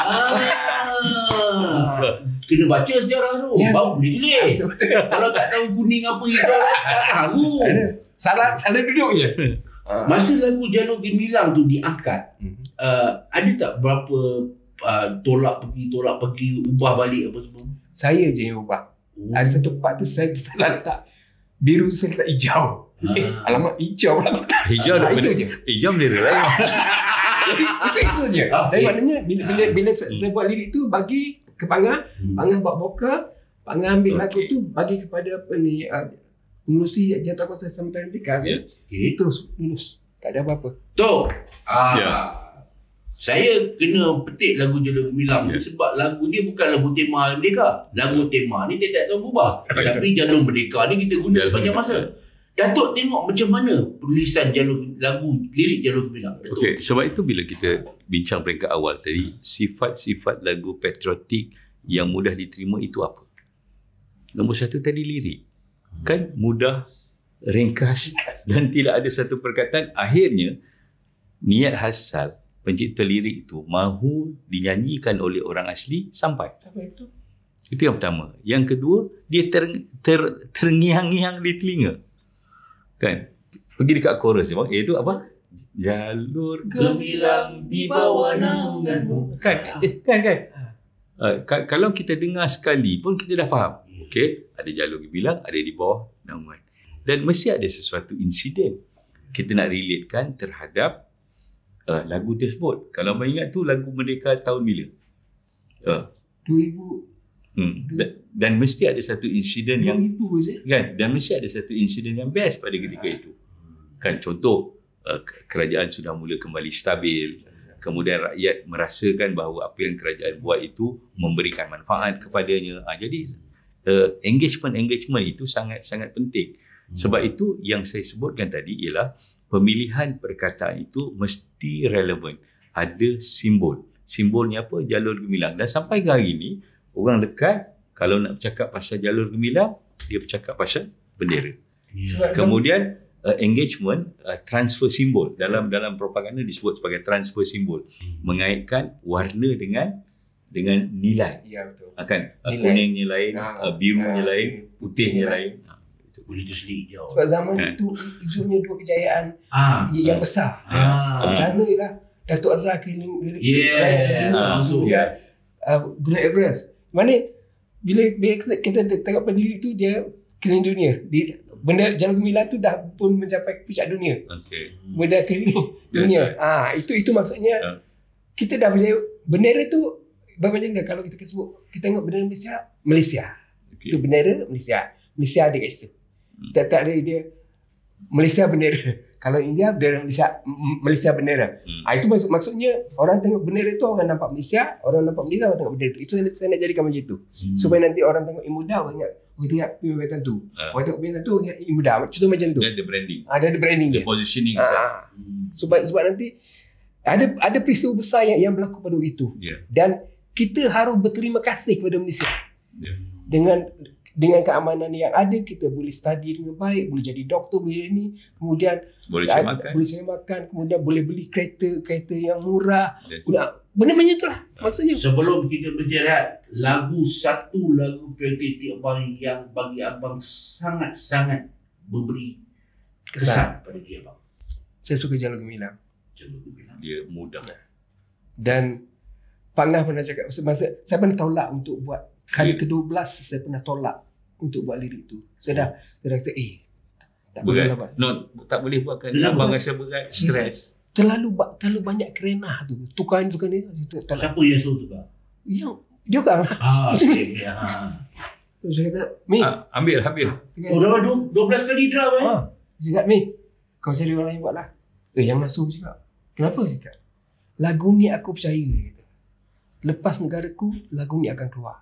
Kena baca sejarah tu. Baru boleh tulis. Kalau tak tahu kuning apa hijau, tak tahu. Salah duduk je. Masa lagu Jalur Gemilang tu diangkat, ada tak berapa tolak pergi, ubah balik apa semua? Saya je yang ubah. Ada satu part tu saya salah letak biru, saya letak hijau. Alamak, hijau lah. Hijau itu je. Hijau bendera lain. Jadi itu je. Tapi maknanya bila saya buat lirik tu bagi ke Pangah, Pangah buat vokal, Pangah ambil lagu tu bagi kepada pengurusi Jawatankuasa Sambutan Merdeka. Terus lulus. Tak ada apa-apa. Tu. Saya kena petik lagu Jalur Gemilang sebab lagu ni bukan lagu tema Merdeka. Lagu tema ni tiap-tiap tahun berubah. Tapi Jalur Merdeka ni kita guna sepanjang masa. Datuk tengok macam mana penulisan lirik Jalur Gemilang. Okey, sebab itu bila kita bincang peringkat awal tadi, sifat-sifat lagu patriotik yang mudah diterima itu apa? Nombor 1 tadi lirik. Kan mudah, ringkas dan tidak ada satu perkataan. Akhirnya niat hasal pencipta lirik itu mahu dinyanyikan oleh orang asli sampai. Itu yang pertama. Yang kedua, dia terngiang-ngiang di telinga. Kan? Pergi dekat chorus dia, itu apa? Jalur Gemilang di bawah naunganmu. Kan? Kalau kita dengar sekali pun kita dah faham. Okey, ada Jalur Gemilang, ada di bawah naungan. Dan mesti ada sesuatu insiden kita nak relatekan terhadap lagu tersebut. Kalau abang ingat tu lagu Merdeka tahun bila? 2000. Dan mesti ada satu insiden yang kan, dan mesti ada satu insiden yang best pada ketika itu. Kan, contoh kerajaan sudah mula kembali stabil, kemudian rakyat merasakan bahawa apa yang kerajaan buat itu memberikan manfaat kepadanya. Jadi engagement itu sangat penting. Sebab itu yang saya sebutkan tadi ialah pemilihan perkataan itu mesti relevan. Ada simbol. Simbolnya apa? Jalur Gemilang. Dan sampai ke hari ini orang dekat kalau nak bercakap pasal Jalur Gemilang, dia bercakap pasal bendera. Kemudian engagement, transfer simbol. Dalam propaganda disebut sebagai transfer simbol. Mengaitkan warna dengan nilai. Ya, betul. Kuningnya lain, birunya lain, putihnya lain. Boleh terselit hijau. Sebab zaman itu hijaunya dua kejayaan yang besar. Pertama ialah Datuk Azhar keliling masuk. Gunung Everest. Mana bila kita tengok pendiri itu, dia keliling dunia. Benda Jalur Gemilang tu dah pun mencapai puncak dunia. Benda keliling dunia. Itu maksudnya kita dah percaya bendera tu macam mana kalau kita sebut, kita tengok bendera Malaysia. Itu bendera Malaysia. Malaysia ada kat situ. Tak ada dia Malaysia bendera. Kalau India bendera Malaysia bendera. Itu maksudnya orang tengok bendera tu, orang nampak Malaysia, orang nampak Malaysia, orang tengok bendera tu. Itu saya nak jadikan macam itu. Supaya nanti orang tengok Imuda, orang tengok Pimpinan tu. Orang tengok Pimpinan tu, orang tengok Imuda. Contoh macam tu. Dia ada branding. Ada branding dia. Positioning. Sebab nanti ada peristiwa besar yang berlaku pada waktu itu. Dan kita harus berterima kasih kepada Malaysia. Dengan keamanan yang ada, kita boleh study dengan baik, boleh jadi doktor, boleh ini, kemudian boleh cari makan, kemudian boleh beli kereta yang murah. Benda macam itulah maksudnya. Sebelum kita bertirat, satu lagu PTT Abang yang bagi abang sangat-sangat memberi kesan pada dia abang. Saya suka Jalur Gemilang. Dia mudah. Dan Pangah pernah cakap, masa saya pernah tolak untuk buat kali ke-12, saya pernah tolak untuk buat lirik tu. Saya dah rasa tak boleh lah. Tak boleh buat kan. Abang rasa berat, stres. Terlalu banyak kerenah tu. Tukar ni. Siapa yang suruh tukar? Yang dia kan. Saya kata, Mi, ambil. Dah 12 kali drum Saya kata, Mi, kau cari orang yang buat lah. Yang masuk cakap. Kenapa? Dia kata, lagu ni aku percaya. Dia kata, lepas negaraku, lagu ni akan keluar.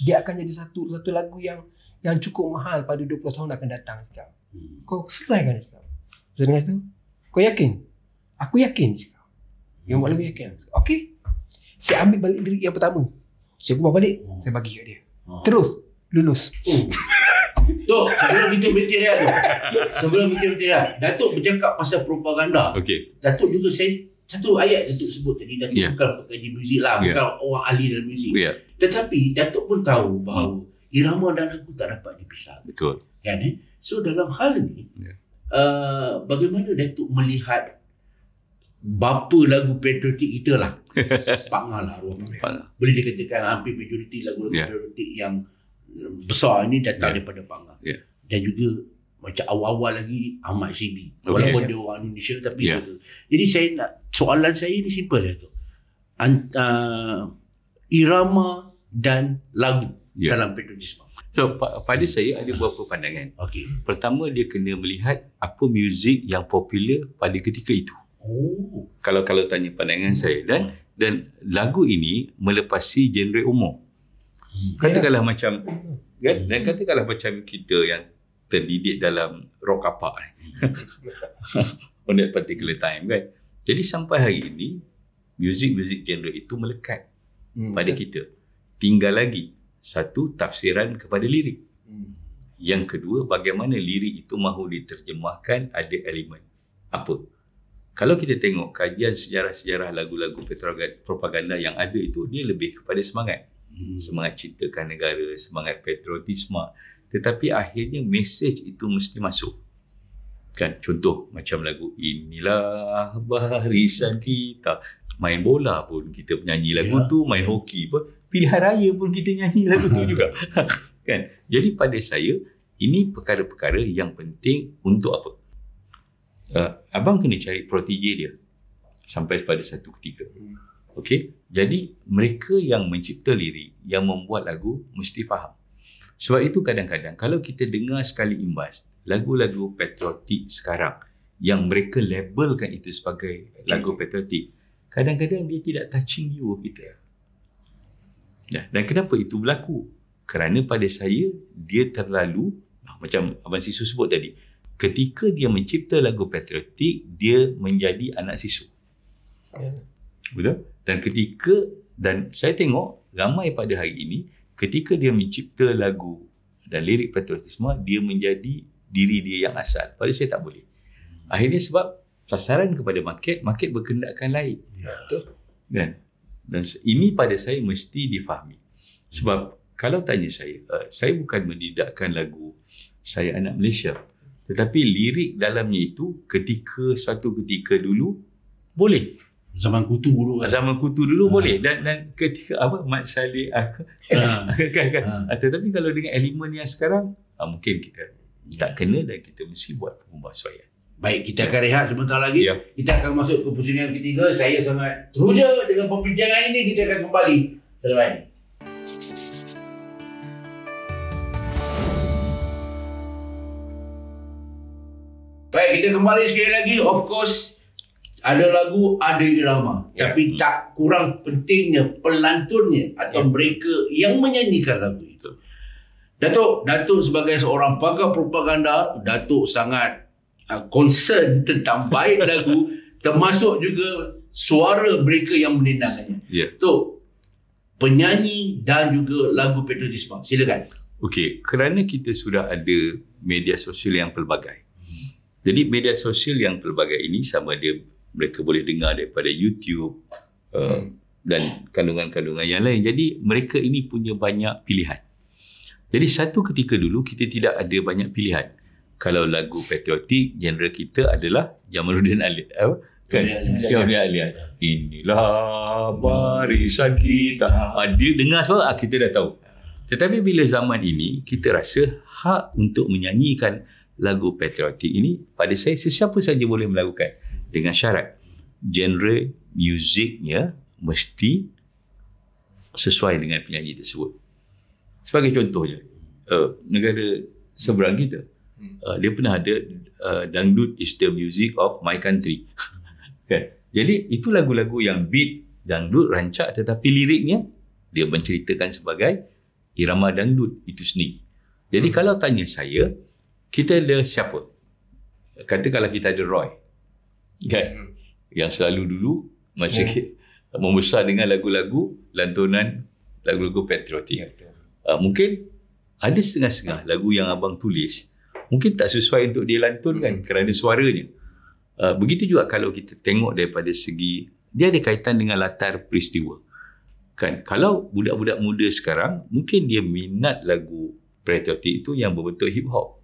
Dia akan jadi satu lagu yang cukup mahal pada 20 tahun akan datang. Cakap. Kau selesaikan. Cakap. Saya dengar tu, kau yakin? Aku yakin. Cakap. Yang buat lagu yakin. Okey. Saya ambil balik lirik yang pertama. Saya ubah balik, saya bagi kat dia. Terus, lulus. Tu, sebelum kita bertirat, Datuk bercakap pasal propaganda. Datuk juga satu ayat Datuk sebut tadi, Datuk bukan pekaji muzik lah, bukan orang ahli dalam muzik. Tetapi Datuk pun tahu bahawa irama dan lagu tak dapat dipisah. Betul. Kan, So dalam hal ni, bagaimana Datuk melihat bapa lagu patriotik kita lah, Pangah lah, boleh dikatakan hampir majoriti lagu-lagu patriotik yang besar ni datang daripada Pangah. Dan juga macam awal-awal lagi Ahmad Sibi, walaupun dia orang Indonesia tapi jadi soalan saya ni simple lah tu, irama dan lagu dalam patriotisme. So pada saya ada beberapa pandangan. Pertama, dia kena melihat apa muzik yang popular pada ketika itu. Kalau tanya pandangan saya, dan lagu ini melepasi genre umum. Katakanlah macam kan, dan katakanlah macam kita yang terdidik dalam rock apa on that particular time kan. Jadi sampai hari ini muzik genre itu melekat pada kita. Tinggal lagi satu, tafsiran kepada lirik. Yang kedua, bagaimana lirik itu mahu diterjemahkan, ada elemen apa. Kalau kita tengok kajian sejarah-sejarah lagu-lagu propaganda yang ada itu, dia lebih kepada semangat cintakan negara, semangat patriotisme. Tetapi akhirnya mesej itu mesti masuk. Kan, contoh macam lagu Inilah Barisan Kita. Main bola pun kita nyanyi lagu tu, main hoki pun, pilihan raya pun kita nyanyi lagu tu juga. Kan? Jadi pada saya, ini perkara-perkara yang penting untuk apa? Abang kena cari protege dia sampai pada satu ketika. Okey, jadi mereka yang mencipta lirik, yang membuat lagu mesti faham. Sebab itu kadang-kadang kalau kita dengar sekali imbas lagu-lagu patriotik sekarang yang mereka labelkan itu sebagai lagu patriotik, kadang-kadang dia tidak touching you kita. Dan kenapa itu berlaku? Kerana pada saya dia terlalu macam Abang Sisu sebut tadi, ketika dia mencipta lagu patriotik, dia menjadi anak sisu. Betul? Dan saya tengok ramai pada hari ini, ketika dia mencipta lagu dan lirik patriotisme, dia menjadi diri dia yang asal. Pada saya tak boleh. Akhirnya sebab sasaran kepada market berkehendakkan lain. Betul. Dan ini pada saya mesti difahami. Sebab kalau tanya saya bukan mendidakkan lagu saya anak Malaysia. Tetapi lirik dalamnya itu satu ketika dulu boleh. Zaman kutu dulu kan. Zaman kutu dulu boleh. Dan ketika Mat Salleh kan. Tetapi kalau dengan elemen yang sekarang, mungkin kita tak kena dan kita mesti buat pembasuhan. Baik, kita akan rehat sebentar lagi. Kita akan masuk ke pusingan ketiga. Saya sangat teruja dengan perbincangan ini. Kita akan kembali selepas ini. Baik, kita kembali sekali lagi. Of course, ada lagu, ada irama. Tapi tak kurang pentingnya pelantunnya atau mereka yang menyanyikan lagu itu. Datuk sebagai seorang pakar propaganda, Datuk sangat concern tentang baik lagu, termasuk juga suara mereka yang menendangkannya. Tok, penyanyi dan juga lagu patriotisme. Silakan. Okey, kerana kita sudah ada media sosial yang pelbagai. Jadi media sosial yang pelbagai ini sama ada mereka boleh dengar daripada YouTube dan kandungan-kandungan yang lain. Jadi mereka ini punya banyak pilihan. Jadi satu ketika dulu kita tidak ada banyak pilihan. Kalau lagu patriotik, genre kita adalah Jamaluddin Ali. Jamaluddin Ali. Inilah barisan kita. Dia dengar sebab kita dah tahu. Tetapi bila zaman ini, kita rasa hak untuk menyanyikan lagu patriotik ini pada saya sesiapa saja boleh melakukan dengan syarat genre muziknya mesti sesuai dengan penyanyi tersebut. Sebagai contohnya, negara seberang kita, dia pernah ada dangdut is the music of my country. Kan? Jadi itu lagu-lagu yang beat dangdut rancak tetapi liriknya dia menceritakan sebagai irama dangdut itu sendiri. Jadi kalau tanya saya, kita ada siapa? Katakanlah kita ada Roy, kan? Yang selalu dulu masa membesar dengan lagu-lagu lantunan, lagu-lagu patriotik. Mungkin ada setengah-setengah lagu yang abang tulis mungkin tak sesuai untuk dia lantunkan kerana suaranya. Begitu juga kalau kita tengok daripada segi dia ada kaitan dengan latar peristiwa. Kan, kalau budak-budak muda sekarang mungkin dia minat lagu patriotik itu yang berbentuk hip hop.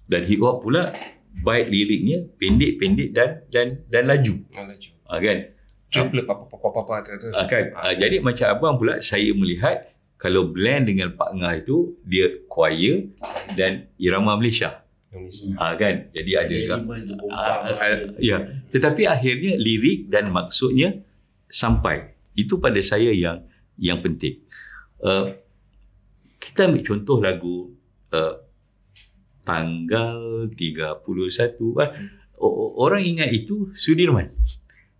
Dan hip hop pula baik liriknya pendek-pendek dan laju. Kan? Jadi macam abang pula saya melihat kalau blend dengan Pak Ngah itu dia choir dan irama Malaysia. Kan? Jadi ada tetapi akhirnya lirik dan maksudnya sampai. Itu pada saya yang penting. Kita ambil contoh lagu tanggal 31 orang ingat itu Sudirman,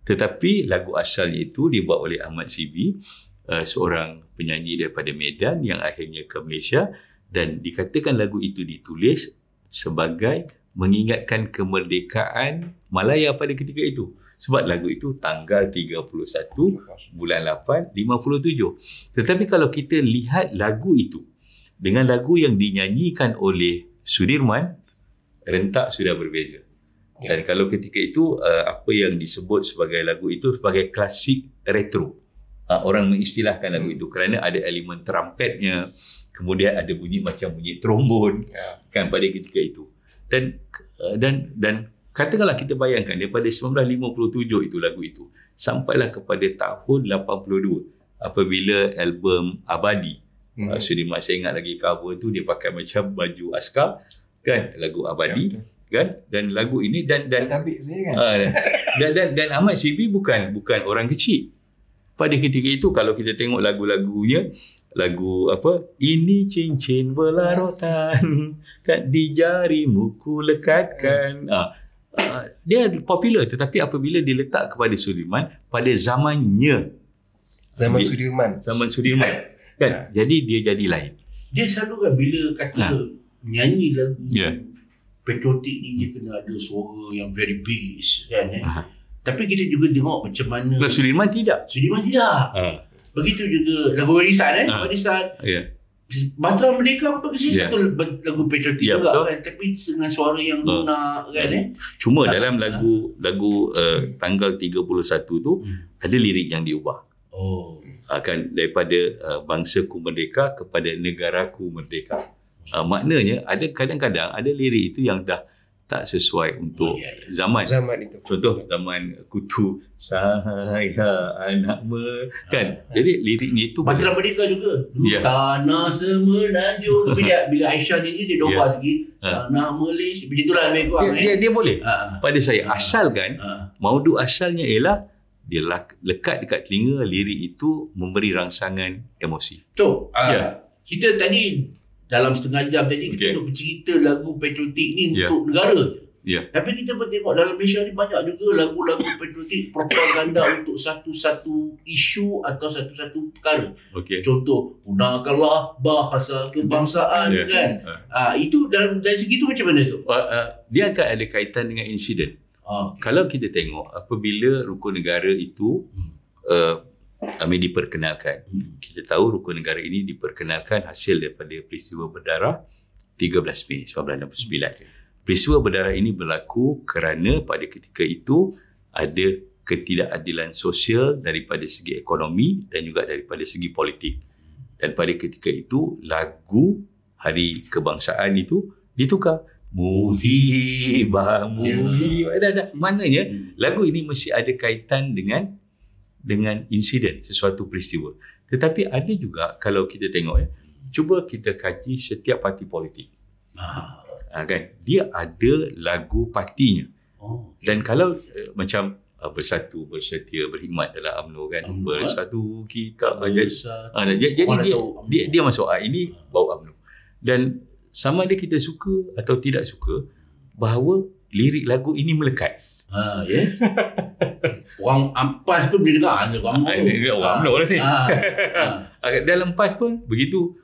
tetapi lagu asalnya itu dibuat oleh Ahmad Sibi, seorang penyanyi daripada Medan yang akhirnya ke Malaysia, dan dikatakan lagu itu ditulis sebagai mengingatkan kemerdekaan Malaya pada ketika itu, sebab lagu itu tanggal 31 bulan 8 57. Tetapi kalau kita lihat lagu itu dengan lagu yang dinyanyikan oleh Sudirman, rentak sudah berbeza. Dan kalau ketika itu apa yang disebut sebagai lagu itu sebagai klasik retro, orang mengistilahkan lagu itu kerana ada elemen trumpetnya, kemudian ada bunyi macam bunyi trombon kan pada ketika itu. Dan katakanlah kita bayangkan daripada 1957 itu lagu itu sampailah kepada tahun 82 apabila album Abadi, Sudirman saya ingat lagi cover tu dia pakai macam baju askar kan, lagu Abadi kan, dan lagu ini dan Ahmad Sibi bukan orang kecil pada ketika itu. Kalau kita tengok lagu-lagunya, lagu apa, ini cincin berlarutan kan di jarimu ku lekatkan, dia popular. Tetapi apabila diletak kepada Sudirman pada zaman Sudirman kan, jadi dia jadi lain. Dia selalu kan bila kata nyanyi lagu patriotik ni dia kena ada suara yang very bass kan. Tapi kita juga tengok macam mana Sudirman tidak. Begitu juga lagu Warisan Warisan. Bahtera Merdeka apa ke satu lagu patriotik juga betul. Kan, tapi dengan suara yang lunak kan. Cuma dalam lagu tanggal 31 tu ada lirik yang diubah. Oh. Kan daripada bangsaku merdeka kepada negaraku merdeka. Maknanya ada kadang-kadang ada lirik itu yang dah tak sesuai untuk zaman. itu. Contoh zaman Kutu, saya anak kan. Jadi liriknya itu Bahtera Merdeka juga. Ya. Tanah semenanjung. Tapi bila Aisyah nyanyi dia domba sikit. Tanah Malaysia. Macam itulah lebih kurang. Dia boleh. Pada saya asalkan maudu asalnya ialah dia lekat dekat telinga, lirik itu memberi rangsangan emosi. Tu. Kita tadi dalam setengah jam tadi kita nak bercerita lagu patriotik ni untuk negara. Tapi kita pun tengok dalam Malaysia ni banyak juga lagu-lagu patriotik propaganda untuk satu-satu isu atau satu-satu perkara. Contoh, gunakanlah bahasa kebangsaan kan. Itu dalam dari segi tu macam mana tu? Dia akan ada kaitan dengan insiden. Kalau kita tengok apabila rukun negara itu diperkenalkan. Kita tahu rukun negara ini diperkenalkan hasil daripada peristiwa berdarah 13 Mei 1969. Peristiwa berdarah ini berlaku kerana pada ketika itu ada ketidakadilan sosial daripada segi ekonomi dan juga daripada segi politik. Dan pada ketika itu lagu Hari Kebangsaan itu ditukar. Muhibah, muhibah. Maknanya lagu ini mesti ada kaitan dengan insiden, sesuatu peristiwa. Tetapi ada juga kalau kita tengok cuba kita kaji setiap parti politik. Kan dia ada lagu partinya. Dan kalau macam bersatu, bersetia, berkhidmat dalam UMNO kan, bersatu kita jadi dia masuk ini bau UMNO. Dan sama ada kita suka atau tidak suka, bahawa lirik lagu ini melekat. Orang ampas pun boleh dengar orang UMNO lah ni. Dalam PAS pun begitu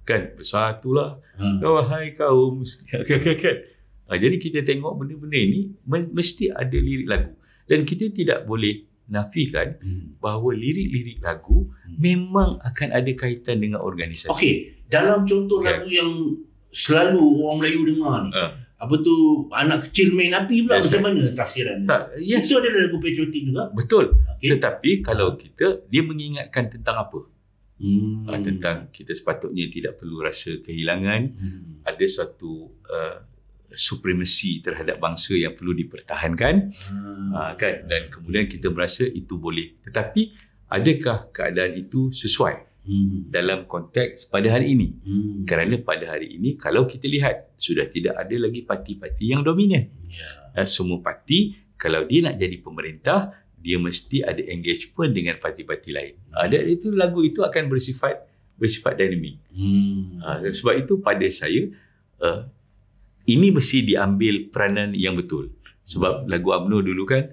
kan, bersatulah wahai kaum kan. Jadi kita tengok benda-benda ini mesti ada lirik lagu, dan kita tidak boleh nafikan bahawa lirik-lirik lagu memang akan ada kaitan dengan organisasi. Okey, dalam contoh lagu yang selalu orang Melayu dengar ni, apa tu, anak kecil main api pula, macam mana tafsiran dia? Itu adalah lagu patriotik juga. Betul. Tetapi kalau dia mengingatkan tentang apa? Tentang kita sepatutnya tidak perlu rasa kehilangan. Ada satu supremasi terhadap bangsa yang perlu dipertahankan, kan? Dan kemudian kita merasa itu boleh. Tetapi adakah keadaan itu sesuai dalam konteks pada hari ini? Kerana pada hari ini kalau kita lihat sudah tidak ada lagi parti-parti yang dominan. Semua parti kalau dia nak jadi pemerintah, dia mesti ada engagement dengan parti-parti lain. Dan itu lagu itu akan bersifat dinamik. Sebab itu pada saya ini mesti diambil peranan yang betul. Sebab lagu UMNO dulu kan,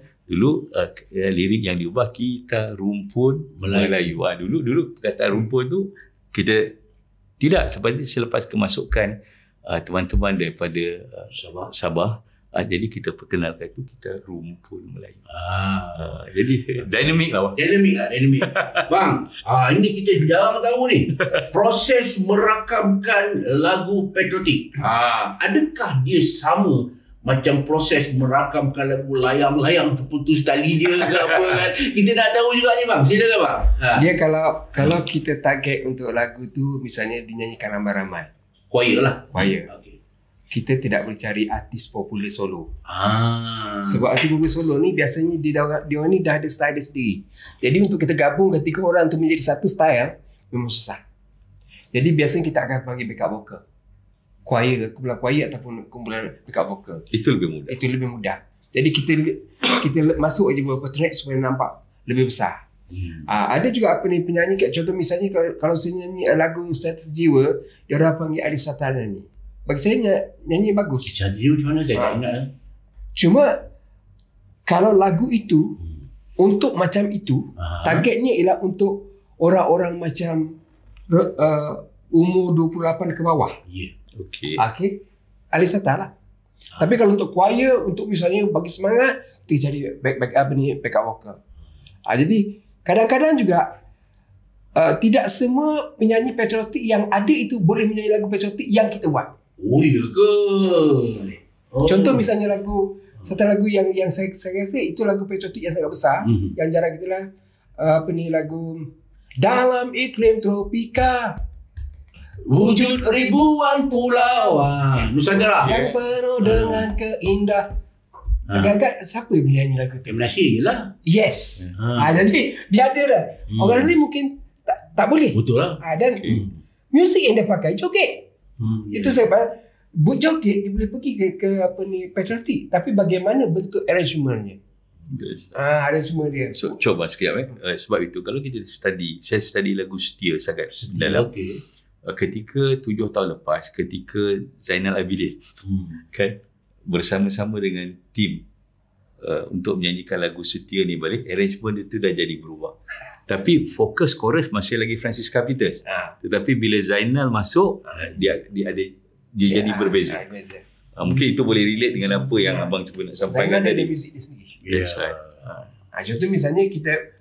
lirik yang diubah, kita rumpun Melayu. Dulu perkataan rumpun tu kita tidak, selepas kemasukan teman-teman daripada Sabah, jadi kita perkenalkan itu kita rumpun Melayu. Jadi dinamik lah. Dinamik. Bang, ini kita jarang tahu ni. Proses merakamkan lagu patriotik. Adakah dia sama macam proses merakamkan lagu layang-layang terputus tali dia ke apa kan? Kita nak tahu juga ni bang. Silakan bang. Dia kalau kita target untuk lagu tu misalnya dinyanyikan ramai-ramai. Choir lah. Choir. Kita tidak boleh cari artis popular solo. Sebab artis popular solo ni biasanya dia orang ni dah ada style dia sendiri. Jadi untuk kita gabungkan 3 orang untuk menjadi satu style memang susah. Jadi biasanya kita akan panggil backup vocal. Choir, kumpulan choir ataupun kumpulan backup vocal. Itu lebih mudah. Jadi kita masuk aja beberapa track supaya nampak lebih besar. Ada juga penyanyi, contoh misalnya kalau saya nyanyi lagu Status Jiwa, dia orang panggil Arif Satar nyanyi. Bagi saya nyanyi bagus. Status Jiwa macam mana saya tak ingat. Cuma kalau lagu itu untuk macam itu, targetnya ialah untuk orang-orang macam umur 28 ke bawah. Okey. Arif Satar lah. Tapi kalau untuk choir, untuk misalnya bagi semangat, kita cari backup vocal. Jadi kadang-kadang juga tidak semua penyanyi patriotik yang ada itu boleh menyanyi lagu patriotik yang kita buat. Oh iya ke? Contoh misalnya satu lagu yang saya rasa itu lagu patriotik yang sangat besar, yang jarang kita lagu Dalam Iklim Tropika, Wujud ribuan pulau. Nusantara. Yang penuh dengan keindah. Agak-agak siapa yang menyanyi lagu tu? Malaysia je lah. Yes. Jadi dia ada dah. Orang lain mungkin tak boleh. Betul lah. Dan muzik yang dia pakai joget. Itu sebab buat joget dia boleh pergi ke apa ni patriotik, tapi bagaimana bentuk arrangementnya. Ada semua dia. So coba sekejap sebab itu kalau kita saya study lagu Setia sangat dalam ketika 7 tahun lepas, ketika Zainal Abidin kan bersama-sama dengan tim untuk menyanyikan lagu Setia ni balik, arrangement itu dah jadi berubah. Tapi fokus chorus masih lagi Francis Capitas. Tetapi bila Zainal masuk, dia jadi berbeza. Mungkin itu boleh relate dengan apa yang abang cuba nak sampaikan tadi. Zainal ada muzik dia sendiri. Yes, right. Contoh misalnya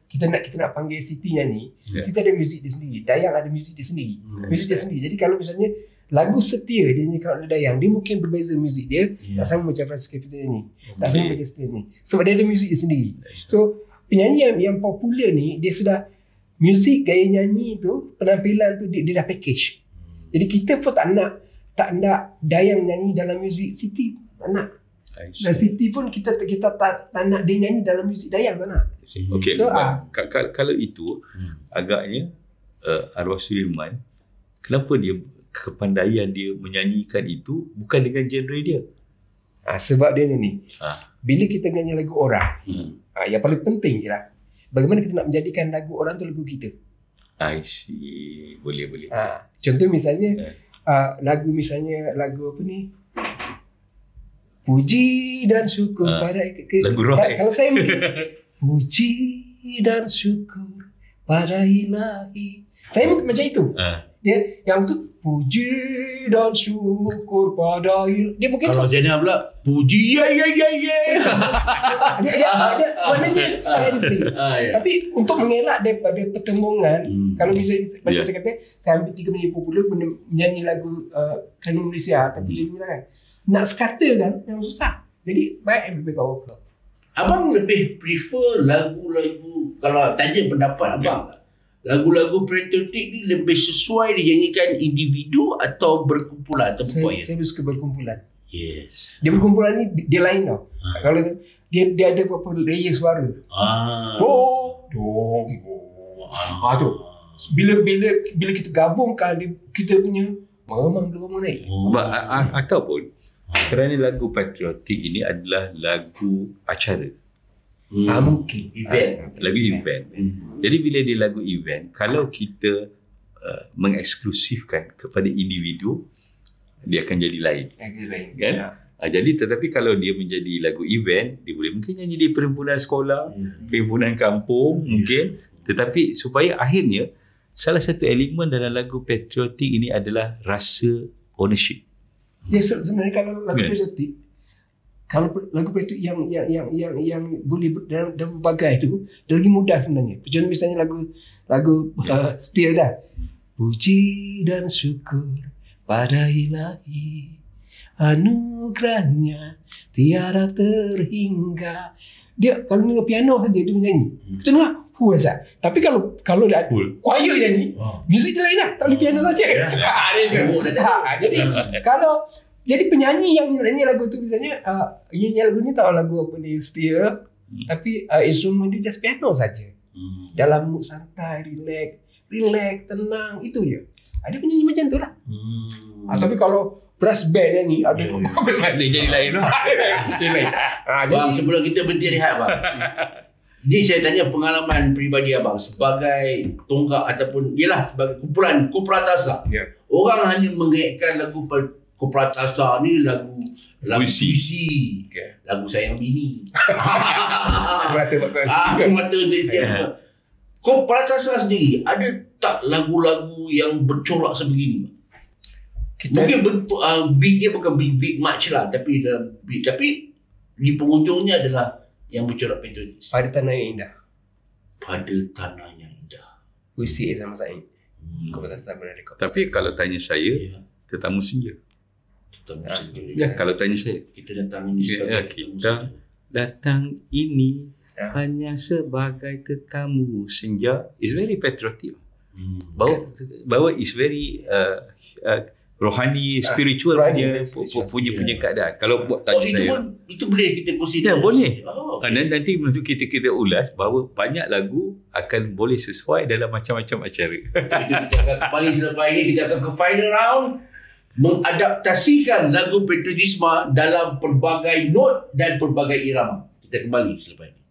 kita nak panggil Siti nyanyi, Siti ada muzik dia sendiri, Dayang ada muzik dia sendiri. Muzik dia sendiri. Jadi kalau misalnya lagu Setia dia nyanyikan oleh Dayang, dia mungkin berbeza muzik dia, tak sama macam Francis Capitas ni. Tak sama macam Setia ni. Sebab dia ada muzik dia sendiri. So penyanyi yang popular ni, dia sudah muzik, gaya nyanyi tu, penampilan tu dia dah package. Jadi kita pun tak nak Dayang nyanyi dalam muzik Siti, tak nak. Dan Siti pun kita tak nak dia nyanyi dalam muzik Dayang, tak nak. Okay, so, kalau itu agaknya arwah Sulaiman, kenapa dia kepandaian dia menyanyikan itu bukan dengan genre dia? Sebab dia ni bila kita nyanyi lagu orang, yang paling penting ialah bagaimana kita nak menjadikan lagu orang tu lagu kita. I see. Boleh. Contoh misalnya lagu apa ni, puji dan syukur pada lagu roh. Kalau saya mungkin puji dan syukur pada Ilahi. Saya mungkin macam itu. Dia yang tu puji dan syukur pada Ilahi. Dia mungkin kalau Zainal pula puji ya. Dia maknanya style dia sendiri. Tapi untuk mengelak daripada pertembungan, kalau misalnya macam saya kata, saya ambil 3 penyanyi popular menyanyi lagu kanun Malaysia, tapi dia bilang kan nak sekata kan memang susah. Jadi baik lebih kau vokal. Abang lebih prefer lagu-lagu, kalau tanya pendapat abang, lagu-lagu patriotik ni lebih sesuai dinyanyikan individu atau berkumpulan atau berkoyak? Saya suka berkumpulan. Yes. Dia berkumpulan ni dia lain tau. Kalau dia ada beberapa layer suara. Tu. Bila kita gabungkan kita punya memang belum naik. Ataupun kerana lagu patriotik ini adalah lagu acara. Mungkin lagu event. Jadi bila dia lagu event, kalau kita mengeksklusifkan kepada individu, dia akan jadi lain. Kan? Jadi tetapi kalau dia menjadi lagu event, dia boleh mungkin nyanyi di perhimpunan sekolah, perhimpunan kampung mungkin, tetapi supaya akhirnya salah satu elemen dalam lagu patriotik ini adalah rasa ownership. Ya, sebenarnya kalau lagu patriotik, kalau lagu patriotik yang boleh dalam berbagai tu, dia lagi mudah sebenarnya. Contoh misalnya lagu Setia dah. Puji dan syukur pada Ilahi, anugerahnya tiada terhingga. Dia kalau dengar piano saja dia menyanyi. Kita dengar full rasa. Tapi kalau dia choir nyanyi, muzik dia lain lah. Tak boleh piano saja. Jadi kalau jadi penyanyi yang nyanyi lagu tu misalnya nyanyi lagu ni tahu lagu apa ni Setia, tapi instrumen dia just piano saja. Dalam mood santai, relax, tenang, itu je. Ada penyanyi macam tu lah. Tapi kalau brass band nyanyi, ada dia jadi lain lah. Dia lain. Jadi sebelum kita berhenti rehat bang, jadi saya tanya pengalaman peribadi abang sebagai tonggak ataupun sebagai kumpulan Kopratasa. Orang hanya mengaitkan lagu Kopratasa ni lagu puisi. Lagu sayang bini. Mata untuk isi apa. Kopratasa sendiri ada tak lagu-lagu yang bercorak sebegini? Mungkin bentuk beat dia bukan beat match lah, tapi dalam beat, tapi di penghujungnya adalah yang bercorak patriotik. Pada tanah yang indah. Pada tanah yang indah. Puisi sama Said. Kopratasa berada. Tapi kalau tanya saya, Tetamu Senja. Kalau tanya saya, kita datang ini sebagai kita datang ini hanya sebagai tetamu senja, is very patriotic. Bahawa is very rohani, spiritual punya keadaan. Kalau buat tanya saya, itu boleh kita consider. Ya, boleh. Dan nanti kita ulas bahawa banyak lagu akan boleh sesuai dalam macam-macam acara. Itu kita akan kembali selepas ini, kita akan ke final round, mengadaptasikan lagu Patriotisme dalam pelbagai not dan pelbagai irama. Kita kembali selepas ini.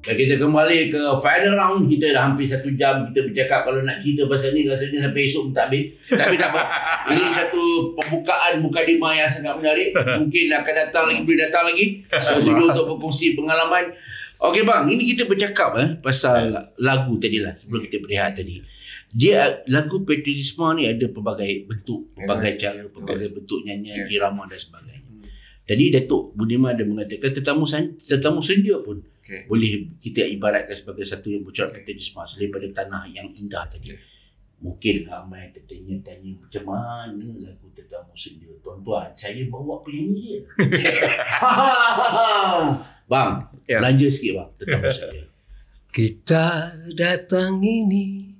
Dan kita kembali ke final round. Kita dah hampir 1 jam kita bercakap. Kalau nak cerita pasal ni rasanya sampai esok pun tak habis. Tapi tak apa. Ini satu pembukaan mukadimah yang sangat menarik. Mungkin akan datang lagi, boleh datang lagi studio untuk berkongsi pengalaman. Okey bang, ini kita bercakap pasal lagu tadi lah sebelum kita berehat tadi. Dia lagu Patriotisme ni ada pelbagai bentuk, pelbagai cara, pelbagai bentuk nyanyian, irama dan sebagainya. Tadi Datuk Budiman ada mengatakan tetamu senja pun boleh kita ibaratkan sebagai satu yang bercorak Patriotisme selain pada tanah yang indah tadi. Mungkin ramai tertanya-tanya macam mana lagu Tetamu Senja. Tuan-tuan, saya bawa penyanyi dia. Bang, belanja sikit bang Tetamu Senja. Kita datang ini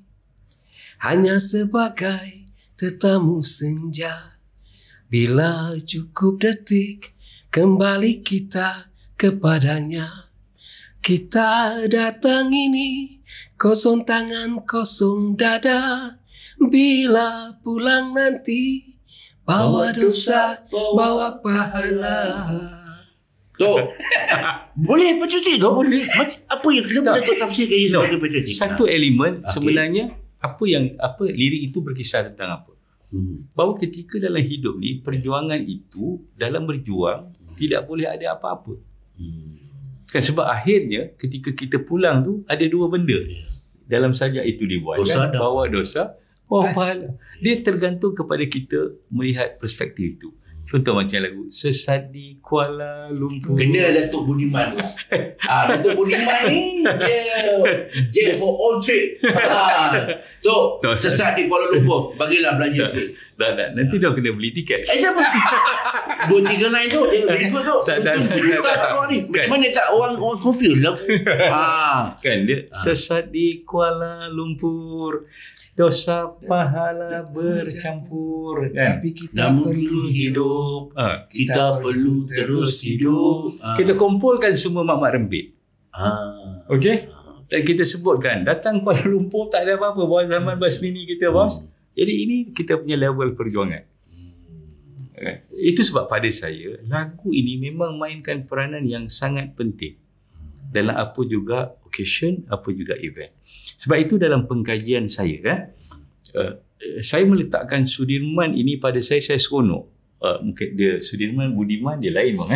hanya sebagai tetamu senja. Bila cukup detik, kembali kita kepadanya. Kita datang ini kosong tangan, kosong dada. Bila pulang nanti, bawa dosa, bawa pahala. Tok, boleh patriotik tu? Boleh. Apa yang kenapa Datuk tafsirkan dia sebagai patriotik? Satu elemen sebenarnya apa lirik itu berkisar tentang apa? Bahawa ketika dalam hidup ni perjuangan itu dalam berjuang tidak boleh ada apa-apa. Kan sebab akhirnya ketika kita pulang tu ada 2 benda. Dalam sajak itu dibuat dosa kan? Bawa dosa, bawa pahala. Dia tergantung kepada kita melihat perspektif itu. Contoh macam lagu Sesat di Kuala Lumpur. Kena Datuk Budiman. Datuk Budiman ni dia jet for all trip. Tok, sesat di Kuala Lumpur. Bagilah belanja sikit. Tak. Nanti dah kena beli tiket. Siapa? 2-3 line tu dia berikut tu. Tak. Macam mana tak orang confuse lah. Kan dia sesat di Kuala Lumpur. Dosa pahala bercampur kan? Tapi kita perlu hidup. Kita perlu terus hidup. Kita kumpulkan semua mak-mak rembit. Okey? Dan kita sebutkan datang Kuala Lumpur tak ada apa-apa bawah zaman Basmini kita bos. Jadi ini kita punya level perjuangan. Itu sebab pada saya lagu ini memang mainkan peranan yang sangat penting dalam apa juga occasion, apa juga event. Sebab itu dalam pengkajian saya saya meletakkan Sudirman ini pada saya seronok. Mungkin dia Sudirman, Budiman dia lain bang.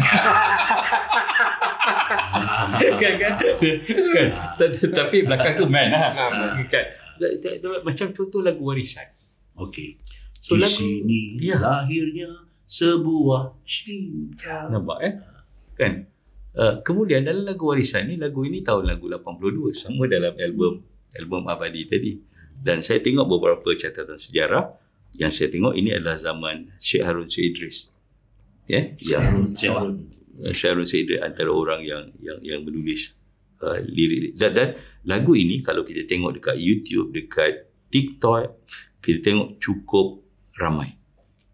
kan. Tapi belakang tu man kan. Macam contoh lagu Warisan. Okey. So di sini lahirnya sebuah cinta. Nampak kan? Kemudian dalam lagu Warisan ni, lagu ini tahun lagu 82 sama dalam album Abadi tadi. Dan saya tengok beberapa catatan sejarah yang saya tengok ini adalah zaman Syekh Harun Syed Idris. Syekh Harun Syed Idris antara orang yang menulis lirik. Dan lagu ini kalau kita tengok dekat YouTube, dekat TikTok, kita tengok cukup ramai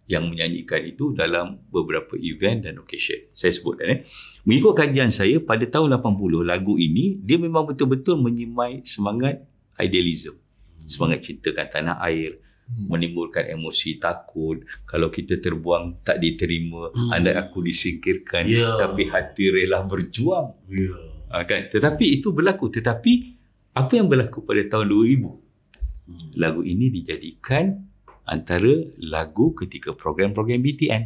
yang menyanyikan itu dalam beberapa event dan occasion. Saya sebutkan mengikut kajian saya pada tahun 80 lagu ini dia memang betul-betul menyemai semangat idealism, semangat cintakan tanah air, menimbulkan emosi takut kalau kita terbuang tak diterima, andai aku disingkirkan tapi hati rela berjuang. Kan? Tetapi itu berlaku. Tetapi apa yang berlaku pada tahun 2000? Lagu ini dijadikan antara lagu ketika program-program BTN.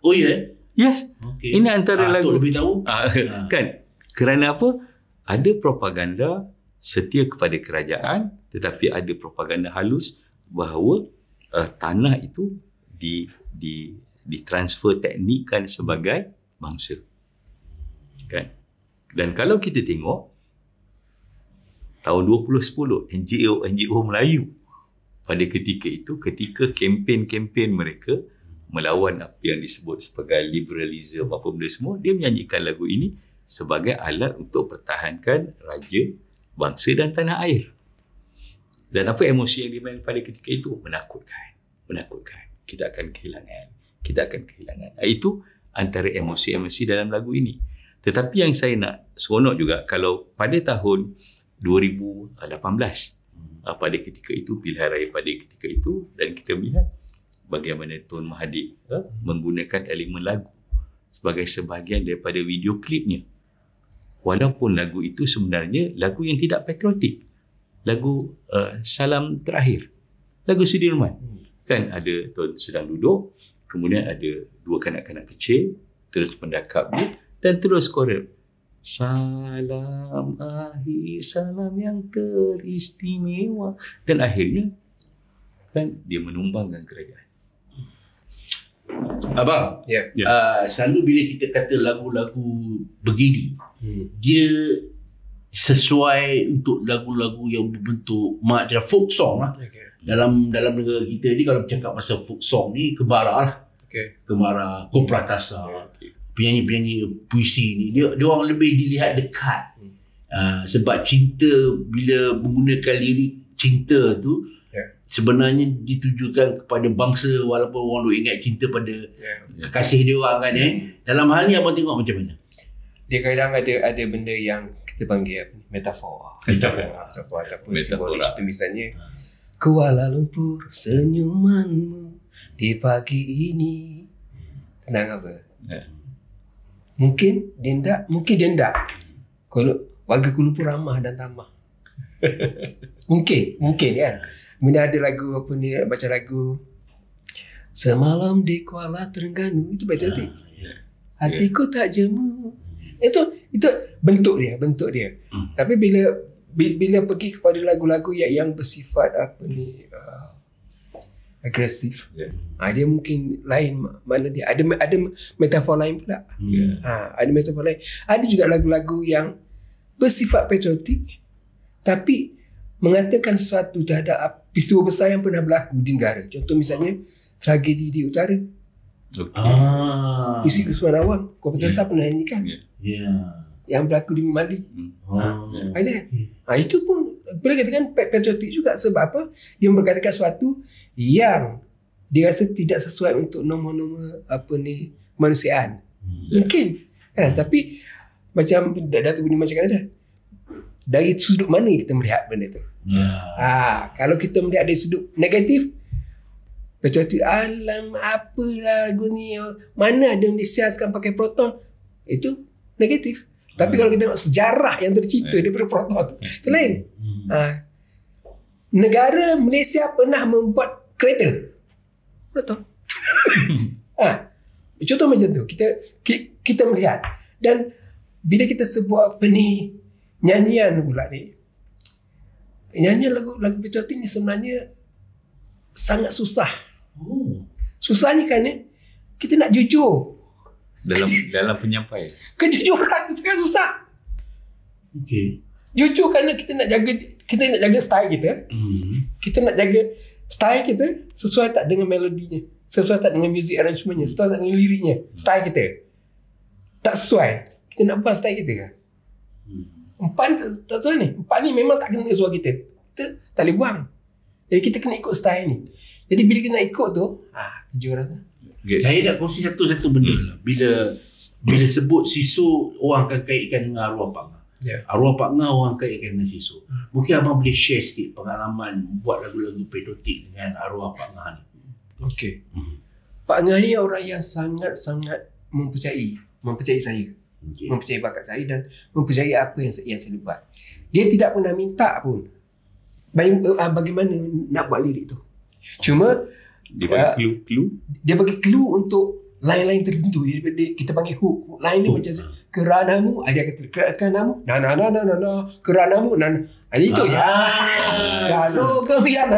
Oh ya? Yes. Okay. Ini antara lagu. Lebih tahu. Kan? Kerana apa? Ada propaganda setia kepada kerajaan, tetapi ada propaganda halus bahawa tanah itu ditransfer teknikkan sebagai bangsa. Kan? Dan kalau kita tengok tahun 2010 NGO Melayu pada ketika itu, ketika kempen-kempen mereka melawan apa yang disebut sebagai liberalism apa benda semua, dia menyanyikan lagu ini sebagai alat untuk pertahankan raja, bangsa dan tanah air. Dan apa emosi yang dimain pada ketika itu? Menakutkan. Kita akan kehilangan. Itu antara emosi-emosi dalam lagu ini. Tetapi yang saya nak seronok juga, kalau pada tahun 2018, pada ketika itu, pilihan raya pada ketika itu, dan kita melihat bagaimana Tun Mahathir menggunakan elemen lagu sebagai sebahagian daripada video klipnya. Walaupun lagu itu sebenarnya lagu yang tidak patriotik. Lagu Salam Terakhir. Lagu Sudirman. Kan ada Tun sedang duduk, kemudian ada dua kanak-kanak kecil, terus mendakap dia, dan terus korep. Salam akhir, salam yang teristimewa. Dan akhirnya, kan dia menumbangkan kerajaan. Abang, selalu bila kita kata lagu-lagu begini, dia sesuai untuk lagu-lagu yang berbentuk macam folk song lah. Dalam negara kita ni, kalau bercakap pasal folk song ni, Kembara lah. Kembara, Kompratasa, penyanyi-penyanyi puisi ni, dia orang lebih dilihat dekat. Sebab cinta, bila menggunakan lirik cinta tu, sebenarnya ditujukan kepada bangsa, walaupun orang duk ingat cinta pada kasih dia orang kan. Dalam hal ni abang tengok macam mana? Dia kadang ada benda yang kita panggil metafor ataupun simbolik. Contoh misalnya, Kuala Lumpur senyumanmu di pagi ini. Tenang apa? Mungkin dia enggak. Kalau warga Kuala Lumpur ramah dan tamah. mungkin kan. Kemudian ada lagu baca lagu Semalam di Kuala Terengganu, itu patriotik. Hatiku tak jemu. Itu bentuk dia. Tapi bila pergi kepada lagu-lagu yang bersifat agresif, dia mungkin lain, mana dia ada metafor lain pula. Ada metafor lain. Ada juga lagu-lagu yang bersifat patriotik tapi mengatakan sesuatu terhadap peristiwa besar yang pernah berlaku di negara. Contoh misalnya tragedi di utara. Puisi Kusman Awang, Kompetasa pernah nyanyikan. Yang berlaku di Mali. Itu pun boleh katakan patriotik juga. Sebab apa? Dia berkatakan sesuatu yang dia rasa tidak sesuai untuk norma-norma kemanusiaan. Mungkin kan? Tapi macam Datuk Budiman cakap tadi, dari sudut mana kita melihat benda tu. Kalau kita melihat dari sudut negatif, patriotik, alam apalah lagu ni, mana ada Malaysia sekarang pakai proton, itu negatif. Tapi kalau kita tengok sejarah yang tercipta daripada proton, itu lain. Negara Malaysia pernah membuat kereta proton. Contoh macam tu, kita melihat. Dan bila kita sebut nyanyian pula ni, nyanyian lagu patriotik ni sebenarnya sangat susah. Susahnya kan kita nak jujur dalam penyampaian. Kejujuran tu sangat susah. Jujur kerana kita nak jaga style kita. Kita nak jaga style kita sesuai tak dengan melodinya, sesuai tak dengan music arrangementnya, sesuai tak dengan liriknya. Style kita tak sesuai, kita nak ubah style kita kan. Empan tak sesuai ni. Empan ni memang tak kena suara kita tak boleh buang. Jadi kita kena ikut style ni. Jadi bila kita nak ikut tu, kejujuran tu. Saya nak kongsi satu benda lah. Bila sebut sisu, orang akan kaitkan dengan arwah Pak Ngah. Arwah Pak Ngah orang kaitkan dengan sisu. Mungkin abang boleh share sikit pengalaman buat lagu-lagu patriotik dengan arwah Pak Ngah ni. Pak Ngah ni orang yang sangat-sangat mempercayai saya. Mempercayai bakat saya dan mempercayai apa yang saya buat. Dia tidak pernah minta pun bagaimana nak buat lirik tu. Cuma dia bagi clue. Dia bagi clue untuk line-line tertentu. Kita panggil hook. Line ni macam keranamu, dia kata keranamu, keranamu, itu ya. Kalau kemudian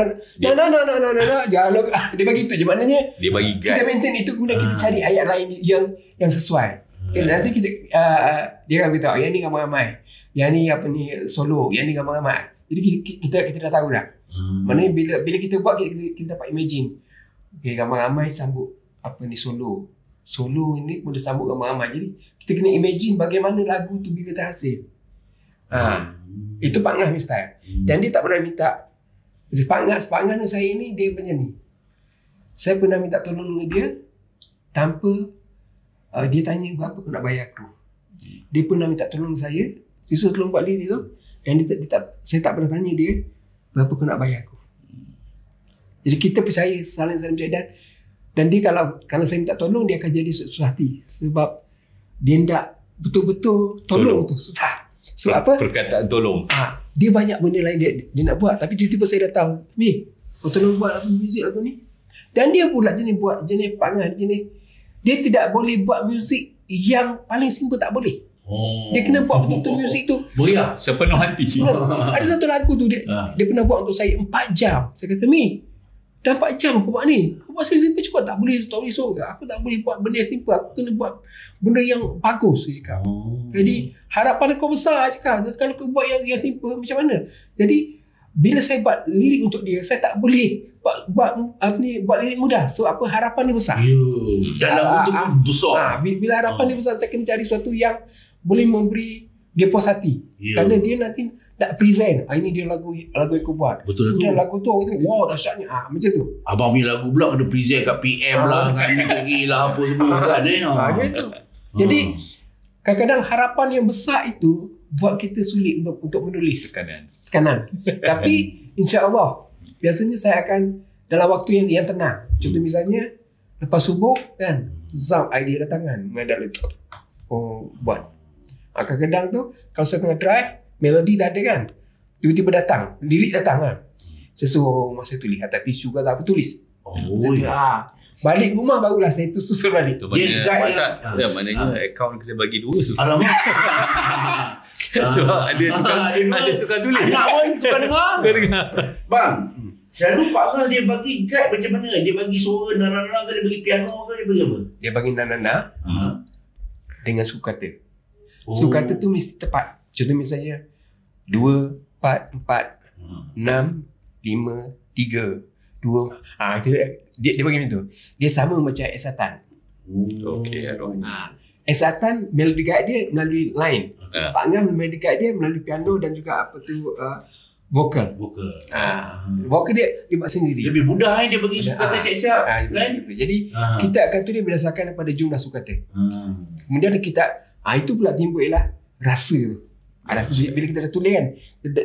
kalau dia bagi itu je, maknanya dia bagi guide. Kita maintain itu, kemudian kita cari ayat lain yang sesuai. Nanti kita dia akan beritahu yang ni ramai-ramai, yang ni solo, yang ni ramai-ramai. Jadi kita dah tahu dah. Maknanya bila kita buat, kita dapat imagine. Ramai-ramai sambut solo. Solo ini boleh sambut ramai-ramai. Jadi kita kena imagine bagaimana lagu tu bila terhasil. Itu Pak Ngah style. Dan dia tak pernah minta. Pak Ngah saya ni dia penyanyi. Saya pernah minta tolong dengan dia tanpa dia tanya berapa kau nak bayar aku. Dia pernah minta tolong saya, siswa tolong buat lirik tu, dan saya tak pernah tanya dia berapa kau nak bayar aku. Jadi kita percaya saling percaya, dan dia kalau saya minta tolong dia akan jadi susah hati sebab dia tak betul-betul tolong tu susah. Sebab apa? Perkataan tolong. Dia banyak benda lain dia nak buat, tapi tiba-tiba saya datang, kau tolong buat muzik aku ni. Dan dia pula jenis Pak Ngah, dia tidak boleh buat muzik yang paling simple, tak boleh. Dia kena buat betul-betul muzik tu sepenuh hati. Ada satu lagu tu dia pernah buat untuk saya 4 jam. Saya kata, dah 4 jam kau buat ni, kau buat simple cukup, tak boleh so aku tak boleh buat benda yang simple, aku kena buat benda yang bagus, saya cakap. Jadi harapan kau besar, cakap, kalau kau buat yang simple macam mana. Jadi bila saya buat lirik untuk dia, saya tak boleh buat lirik mudah. So apa, harapan dia besar. Dan lagu tu pun besar. Bila harapan dia besar, saya kena cari sesuatu yang boleh memberi dia puas hati. Kerana dia nanti nak present, ini dia lagu yang aku buat. Betul tu. Lagu tu, wow dahsyatnya. Macam tu. Abang punya lagu pula kena present kat PM lah, kan Tori lah, apa semua kan. Gitu. Jadi kadang-kadang harapan yang besar itu buat kita sulit untuk menulis. Tekanan. Tapi insya-Allah biasanya saya akan dalam waktu yang tenang. Contoh misalnya lepas subuh kan, zam idea datangan, mengadap laptop. Buat. Kadang-kadang tu kalau saya tengah drive, melodi dah ada kan, tiba-tiba datang, lirik datang kan. Saya suruh masa tulis, atas tisu ke apa tulis. Balik rumah barulah saya tu susun balik. Dia maknanya akaun kena bagi 2 tu. Alamak. Sebab ada tukang tulis. Anak pun tukang dengar. Bang, selalu Pak Ngah dia bagi guide macam mana? Dia bagi suara nana-nana ke, dia bagi piano ke, dia bagi apa? Dia bagi nana-nana dengan suku kata. Suku kata tu mesti tepat. Contoh misalnya 2, 4, 4, 6, 5, 3, 2. Dia bagi macam tu. Dia sama macam Esatan. Okey, Esatan melodi guide dia melalui line. Pak Ngah melodi guide dia melalui piano dan juga vokal. Vokal dia buat sendiri. Lebih mudah dia bagi suku kata siap-siap kan? Jadi kita akan tulis berdasarkan daripada jumlah suku kata. Kemudian kita itu pula timbul ialah rasa tu. Bila kita dah tulis kan,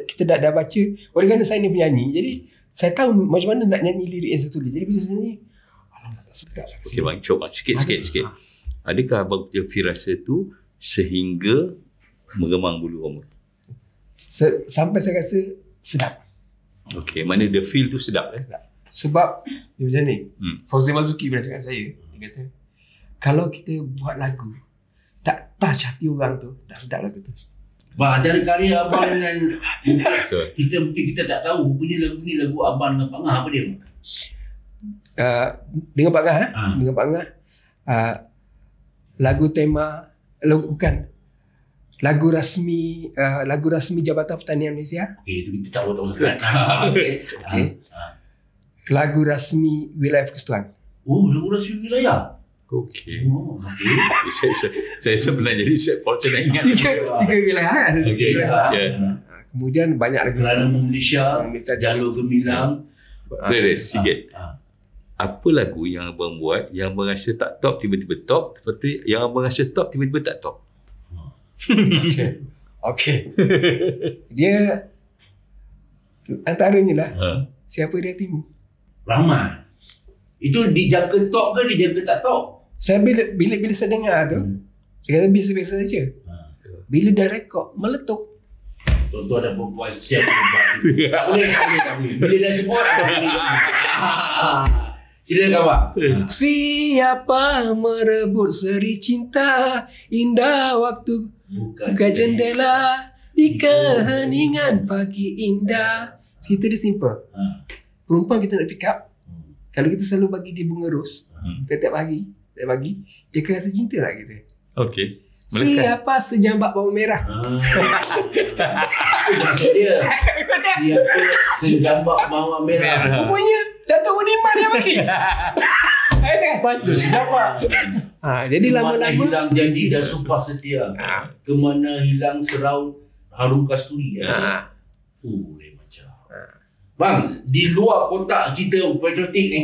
kita dah baca. Oleh kerana saya ni penyanyi, jadi saya tahu macam mana nak nyanyi lirik yang saya tulis. Jadi bila saya nyanyi, alamak tak sedap. Okey bang, cuba sikit. Adakah abang punya firasa tu sehingga mengemang bulu roma? Sampai saya rasa sedap. Okey, mana the feel tu sedap Sebab dia macam ni. Fauzi Mazuki pernah cakap saya, dia kata, kalau kita buat lagu tak touch hati orang tu, tak sedap lagu tu. Antara karya abang dengan kita tak tahu punya lagu ni, lagu abang dengan Pak Ngah, apa dia? Dengan Pak Ngah dengan Pak Ngah lagu tema lagu rasmi Jabatan Pertanian Malaysia. Okey, itu kita tak tahu kan. Lagu rasmi Wilayah Persekutuan. Lagu rasmi wilayah. Okey. Saya sebenarnya jadi saya nak ingat 3 wilayah. Kemudian banyak lagi. Kerana Malaysia, Jalur Gemilang. Sikit. Apa lagu yang abang buat yang abang rasa tak top tiba-tiba top, seperti yang abang rasa top tiba-tiba tak top? Okey. Dia antaranya lah Siapa Di Hatimu. Ramai. Itu dijangka top ke dijangka tak top? Saya bila saya dengar tu, saya kata biasa-biasa saja. Bila dah rekod, meletup. Contoh ada perempuan siap buat. Tak boleh. Bila dah sebut, tak boleh. Silakan Pak. Siapa merebut seri cinta, indah waktu buka jendela, di keheningan pagi indah. Cerita dia simple. Perempuan kita nak pick up, kalau kita selalu bagi dia bunga ros, tiap pagi, dia akan rasa cinta tak kita? Okey. Siapa sejambak bawang merah? Maksud dia, siapa sejambak bawang merah? Rupanya Datuk Muniman dia bagi. Bagus dapat. Jadi Kemana lama-lama hilang janji dan sumpah setia. Kemana hilang seraut harum kasturi. Lain macam. Bang, di luar kotak cerita patriotik ni,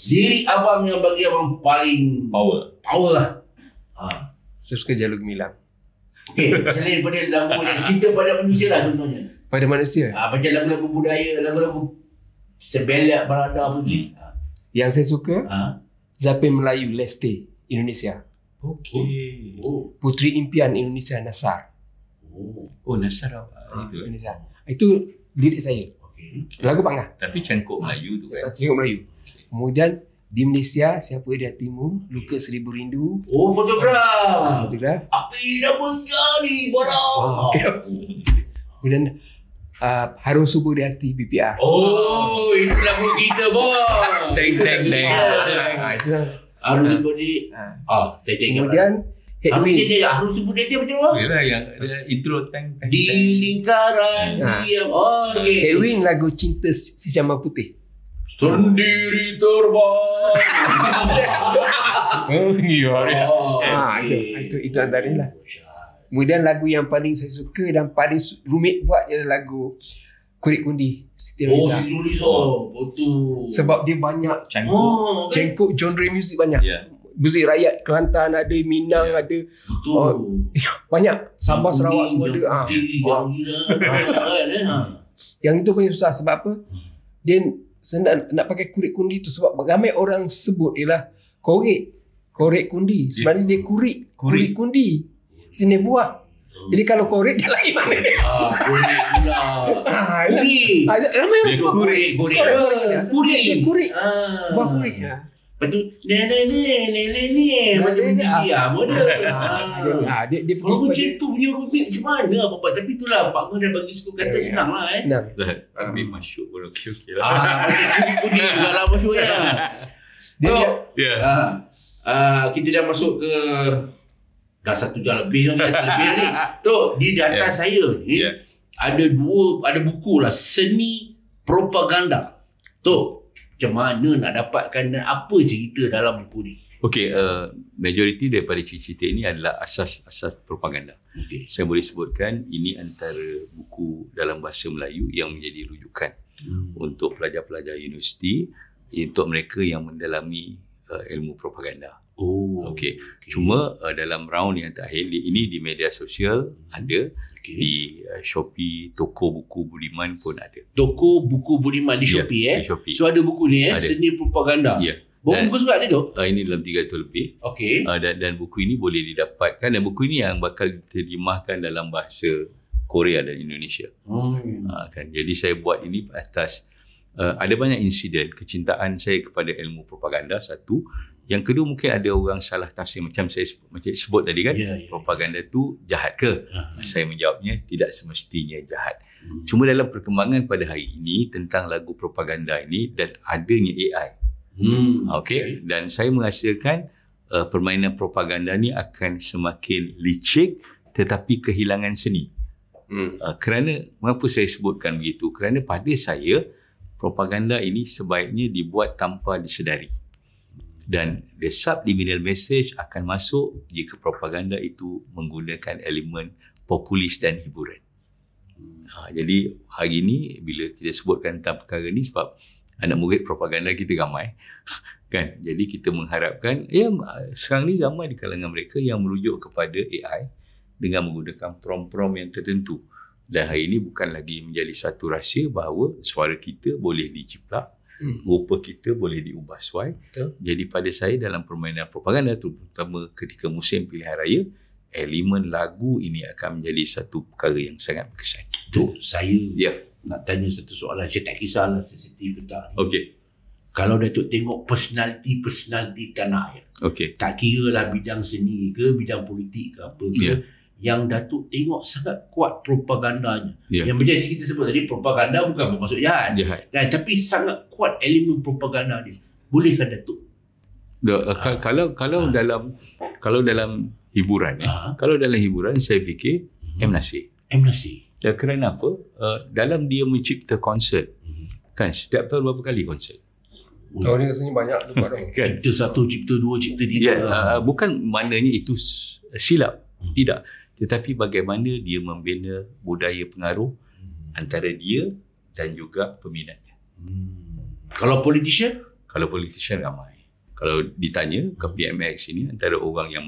diri abang yang bagi abang paling power lah. saya suka Jalur Gemilang. Okay, selain daripada lagu yang cerita pada manusia lah contohnya. Pada manusia. Macam lagu-lagu budaya, lagu-lagu sebelak balada apa ni. Yang saya suka Zapin Melayu Leste Indonesia. Okey. Putri Impian Indonesia Nasar. Nasar Indonesia. Itu lirik saya. Lagu Pangah. Tapi cangkuk Melayu tu kan. Cangkuk Melayu. Kemudian di Malaysia, Siapa di Hatimu, Luka Seribu Rindu. Fotograf. Fotograf. Api dah menjadi barang. Kemudian Harum Subuh di Hati BPR. Itu lagu kita bang. Teng. Itu Harum Subuh di saya tengok. kemudian Headwind. Harum Subuh di Hati macam mana? Yalah yang ada intro teng. Di lingkaran diam. Okay. Headwind lagu Cinta Si Jamah Putih. Sendiri terbang. Itu antara lah. Kemudian lagu yang paling saya suka dan paling rumit buat ialah lagu Kurit Kundi Siti Nurhaliza. Siti Nurhaliza. Betul. Sebab dia banyak cengkok genre muzik banyak. Muzik rakyat Kelantan ada, Minang ada. Betul. Banyak. Sabah, Sarawak semua ada. Yang itu paling susah sebab apa? Dia nak pakai kurit kundi tu sebab ramai orang sebut ialah korek kundi. Sebenarnya dia kurit kundi. Sini buah. Jadi kalau korek dia lain mana dia? Kurit pula. Kurit. Ramai orang sebut Kurit. Kurit. Buah kurit. Lepas tu macam Indonesia model. Dia Kalau macam tu punya rumit macam mana abang buat? Tapi itulah Pak Mat dah bagi suku kata senang lah Tapi masyuk pun okey lah. Kulit juga lah maksudnya. Kita dah masuk ke dah 1 jam lebih ni. Tu di atas saya ni ada buku lah, Seni Propaganda. Tu macam mana nak dapatkan dan apa cerita dalam buku ni? Okey, majoriti daripada cerita ini adalah asas propaganda. Saya boleh sebutkan ini antara buku dalam bahasa Melayu yang menjadi rujukan untuk pelajar-pelajar universiti, untuk mereka yang mendalami ilmu propaganda. Okey. Cuma dalam round yang terakhir ini di media sosial ada, di Shopee, toko buku Budiman pun ada. Toko buku Budiman di Shopee di Shopee. So ada buku ni Ada. Seni Propaganda. Buku surat tu? Ini dalam 300 lebih. Okey. Dan buku ini boleh didapatkan, dan buku ini yang bakal diterjemahkan dalam bahasa Korea dan Indonesia. Kan. Jadi saya buat ini atas ada banyak insiden kecintaan saya kepada ilmu propaganda, satu. Yang kedua, mungkin ada orang salah tafsir macam saya sebut tadi kan. Propaganda tu jahat ke? Saya menjawabnya tidak semestinya jahat. Cuma dalam perkembangan pada hari ini tentang lagu propaganda ini dan adanya AI. Okey. Dan saya merasakan permainan propaganda ni akan semakin licik tetapi kehilangan seni. Kerana mengapa saya sebutkan begitu? Kerana pada saya propaganda ini sebaiknya dibuat tanpa disedari. Dan the subliminal message akan masuk jika propaganda itu menggunakan elemen populis dan hiburan. Jadi hari ini bila kita sebutkan tentang perkara ni sebab anak murid propaganda kita ramai kan. Jadi kita mengharapkan sekarang ni ramai di kalangan mereka yang merujuk kepada AI dengan menggunakan prompt-prompt yang tertentu. Dan hari ini bukan lagi menjadi satu rahsia bahawa suara kita boleh diciplak, rupa kita boleh diubah suai. Jadi pada saya dalam permainan propaganda terutama ketika musim pilihan raya, elemen lagu ini akan menjadi satu perkara yang sangat berkesan. Tu saya nak tanya satu soalan. Saya tak kisahlah sensitif ke tak. Okey. Kalau Datuk tengok personaliti tanah air, tak kira lah bidang seni ke, bidang politik ke apa ke, yang Datuk tengok sangat kuat propagandanya. Yang macam kita sebut tadi, propaganda bukan bermaksud jahat. Kan? Tapi sangat kuat elemen propaganda dia. Bolehkah Datuk? Kalau dalam hiburan kalau dalam hiburan saya fikir M. Nasir. Dan kerana apa? Dalam dia mencipta konsert, kan setiap tahun berapa kali konsert? Oh, ni rasanya banyak tu Pak Dong. Kan? Cipta satu, cipta dua, cipta tiga. Bukan maknanya itu silap. Tidak. Tetapi bagaimana dia membina budaya pengaruh antara dia dan juga peminatnya. Kalau politician? Kalau politician ramai. Kalau ditanya ke PMX ini antara orang yang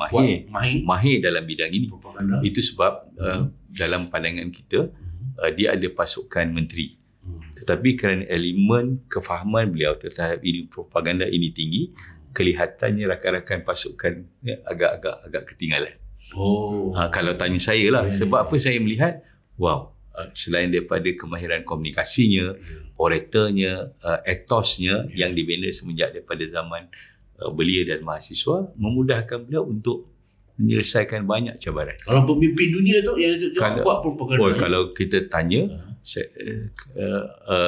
mahir dalam bidang ini. Propaganda. Itu sebab dalam pandangan kita dia ada pasukan menteri. Tetapi kerana elemen kefahaman beliau terhadap ilmu propaganda ini tinggi, kelihatannya rakan-rakan pasukan agak ketinggalan. Kalau tanya saya lah, sebab apa saya melihat, wow, selain daripada kemahiran komunikasinya, oratornya, etosnya yang dibina semenjak daripada zaman belia dan mahasiswa, memudahkan beliau untuk menyelesaikan banyak cabaran. Kalau pemimpin dunia tu yang buat propaganda. Kalau kita tanya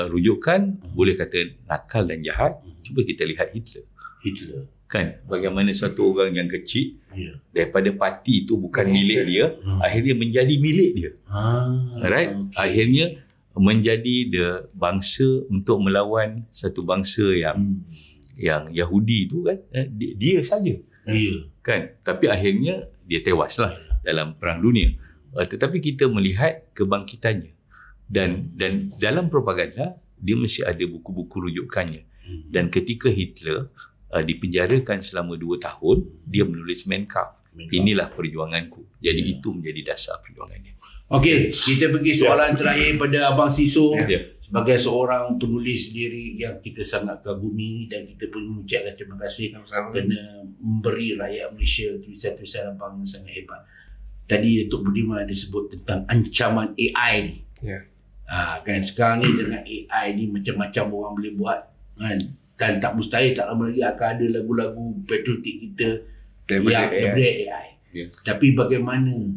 rujukan, boleh kata nakal dan jahat, cuba kita lihat Hitler. Kan, bagaimana satu orang yang kecil daripada parti itu bukan milik dia, akhirnya menjadi milik dia. Right? Akhirnya menjadi bangsa untuk melawan satu bangsa yang Yahudi itu kan, dia saja. Kan, tapi akhirnya dia tewaslah dalam perang dunia. Tetapi kita melihat kebangkitannya, dan dalam propaganda dia mesti ada buku-buku rujukannya. Dan ketika Hitler dipenjarakan selama 2 tahun, dia menulis Mein Kampf. Inilah perjuanganku. Jadi itu menjadi dasar perjuangannya. Okey, kita pergi soalan terakhir pada Abang Siso. Sebagai seorang penulis lirik yang kita sangat kagumi, dan kita pun mengucapkan terima kasih kerana memberi rakyat Malaysia tulisan-tulisan abang yang sangat hebat. Tadi Datuk Budiman ada sebut tentang ancaman AI ni. Kan sekarang ni dengan AI ni macam-macam orang boleh buat, kan? Dan tak mustahil tak lama lagi akan ada lagu-lagu patriotik kita daripada AI. Tapi bagaimana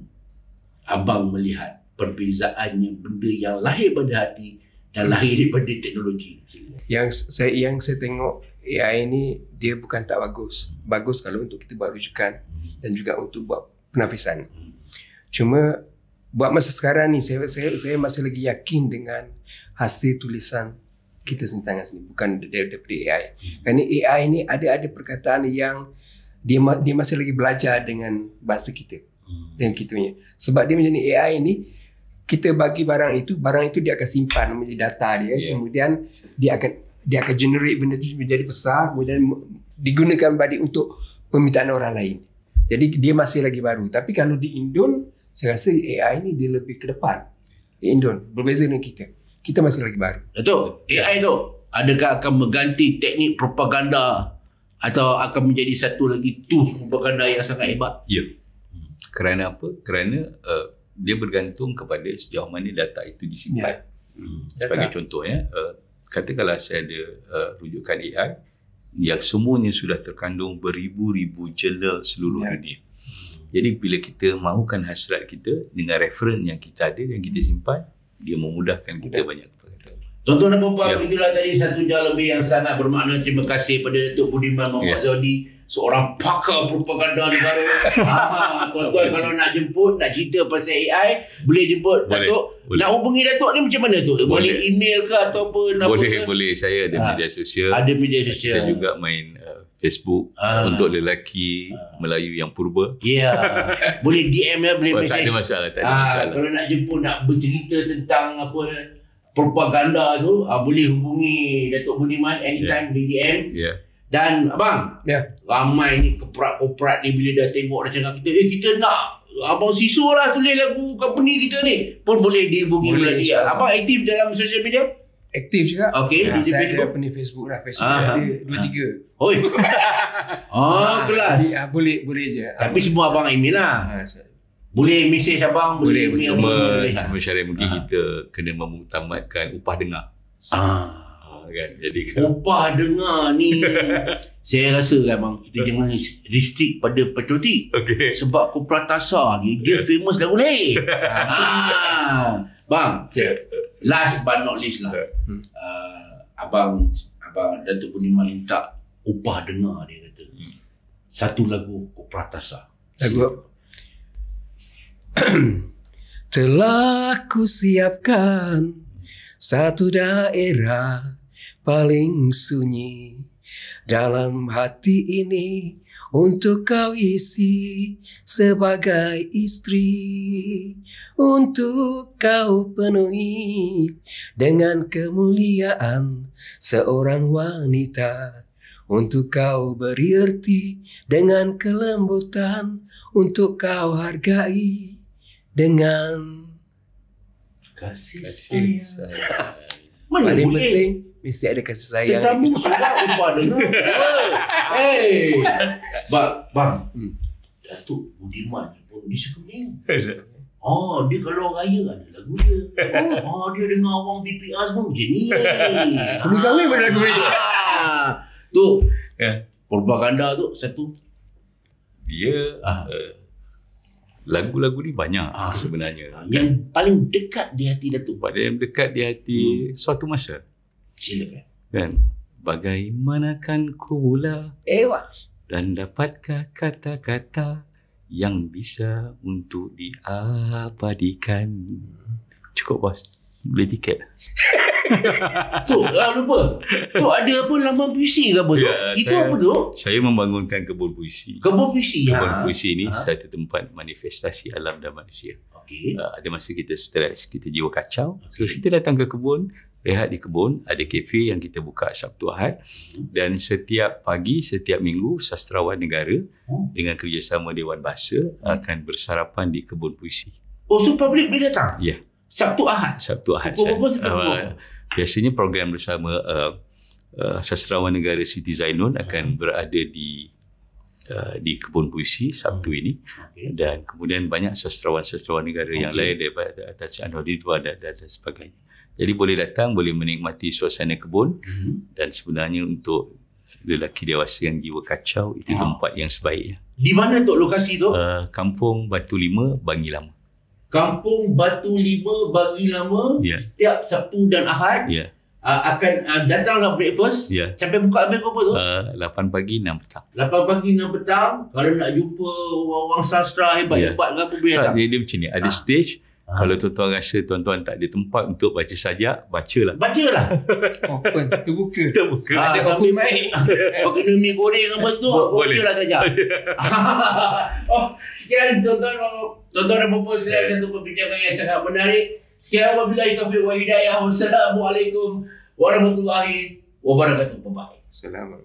abang melihat perbezaannya benda yang lahir pada hati dan lahir daripada teknologi? Yang saya tengok AI ni, dia bukan tak bagus. Bagus kalau untuk kita buat rujukan dan juga untuk buat penafisan. Cuma buat masa sekarang ni saya masih lagi yakin dengan hasil tulisan kita sendiri sini, bukan daripada AI. Kerana AI ni ada perkataan yang dia masih lagi belajar dengan bahasa kita, dengan kita punya. Sebab dia menjadi AI ni, kita bagi barang itu dia akan simpan menjadi data dia. Kemudian dia akan generate benda itu menjadi besar, kemudian digunakan balik untuk permintaan orang lain. Jadi dia masih lagi baru. Tapi kalau di Indon, saya rasa AI ni dia lebih ke depan. Di Indon berbeza dengan kita masih lagi baru. Datuk, AI tu adakah akan mengganti teknik propaganda atau akan menjadi satu lagi tools propaganda yang sangat hebat? Ya. Kerana apa? Kerana dia bergantung kepada sejauh mana data itu disimpan. Sebagai contohnya, katakanlah saya ada rujukan AI yang semuanya sudah terkandung beribu-ribu jurnal seluruh dunia. Jadi bila kita mahukan hasrat kita dengan referen yang kita ada, yang kita simpan, dia memudahkan kita banyak perkara. Tuan-tuan dan puan-puan, itulah tadi 1 jam lebih yang sangat bermakna. Terima kasih pada Datuk Budiman Muhammad Zawdi, seorang pakar propaganda negara. Tuan-tuan kalau nak jemput, nak cerita pasal AI, boleh jemput Datuk. Nak hubungi Datuk ni macam mana tu? Boleh email ke ataupun apa ke? Boleh. Saya ada media sosial. Ada media sosial. Kita juga main Facebook untuk lelaki Melayu yang purba. Boleh DM ya, boleh message. Tak ada masalah. Kalau nak jemput, nak bercerita tentang apa propaganda tu, boleh hubungi Datuk Budiman anytime, boleh DM. Dan abang, ramai ni korporat ni bila dah tengok dah cakap kita, kita nak Abang Siso lah tulis lagu company kita ni, pun boleh dihubungi lagi. Abang aktif dalam social media? Aktif juga. Okey, di saya Facebook. ada apa ni Facebook lah. Facebook ada 2-3. Oi. Kelas. Boleh je. Tapi semua abang email lah. Boleh mesej abang, boleh email. Cuma syarat mungkin kita kena memutamatkan upah dengar. Kan? Jadi upah dengar ni saya rasa kan bang, kita jangan restrict pada patriotik. Sebab Kopratasa ni dia famous lagu lain. Bang, last but not least lah, abang Datuk Budiman minta upah dengar, dia kata satu lagu Kopratasa. Lagu telah ku siapkan satu daerah paling sunyi Dalam hati ini untuk kau isi sebagai istri, untuk kau penuhi dengan kemuliaan seorang wanita, untuk kau beri arti dengan kelembutan, untuk kau hargai dengan Kasih Kasih sayang. sayang. Mana paling boleh? penting mesti ada kasih sayang. Tetamu sudah upah dengar. Hey. Bang. Datuk Budiman ni pun dia suka ni. Oh, dia kalau raya ada lagu dia. Oh, dia dengar orang BPR semua macam ni. Kami pada lagu ni. Tu. Ya. Propaganda tu satu. Dia lagu-lagu ni banyak sebenarnya. Yang paling dekat di hati Datuk. Pada yang dekat di hati suatu masa. Silakan. Kan? Bagaimanakah ku mula Wah. dan dapatkah kata-kata yang bisa untuk diabadikan. Cukup bos. Beli tiket. Tu, lupa. Tu ada apa laman puisi ke apa tu? Ya, Itu apa tu? Saya membangunkan kebun puisi. Kebun puisi. Kebun puisi ini satu tempat manifestasi alam dan manusia. Okey. Ada masa kita stres, kita jiwa kacau. So kita datang ke kebun, rehat di kebun, ada kafe yang kita buka Sabtu Ahad, dan setiap pagi, setiap minggu sastrawan negara dengan kerjasama Dewan Bahasa akan bersarapan di kebun puisi. Oh, so public boleh datang? Ya, Sabtu Ahad. Sabtu Ahad. Pukul berapa sampai pukul? Biasanya program bersama sastrawan negara Siti Zainun akan berada di kebun puisi Sabtu ini. Okey. Dan kemudian banyak sastrawan-sastrawan negara yang lain daripada atas Anwar Ridwan dan sebagainya. Jadi boleh datang, boleh menikmati suasana kebun, dan sebenarnya untuk lelaki dewasa yang jiwa kacau, itu tempat yang sebaiknya. Di mana tu lokasi tu? Kampung Batu 5, Bangi Lama. Kampung Batu 5 Bangi Lama. Ya. Setiap Sabtu dan Ahad Ya, akan datanglah breakfast. ya. Sampai buka sampai apa tu? 8 pagi, 6 petang. 8 pagi 6 petang. Kalau nak jumpa orang sastra hebat-hebat ke apa boleh Tak, datang. dia macam ni. Ada stage. Kalau tuan-tuan rasa tuan-tuan tak ada tempat untuk baca sajak, bacalah. Bacalah. Open, terbuka. Terbuka. Ada sambil open mic. kena mi goreng apa tu, Boleh. bacalah saja. Oh, sekian tuan-tuan dan puan sekalian, satu perbincangan yang sangat menarik. Sekian, wabillahi taufiq wa hidayah. Wassalamualaikum warahmatullahi wabarakatuh. Bye-bye. Selamat.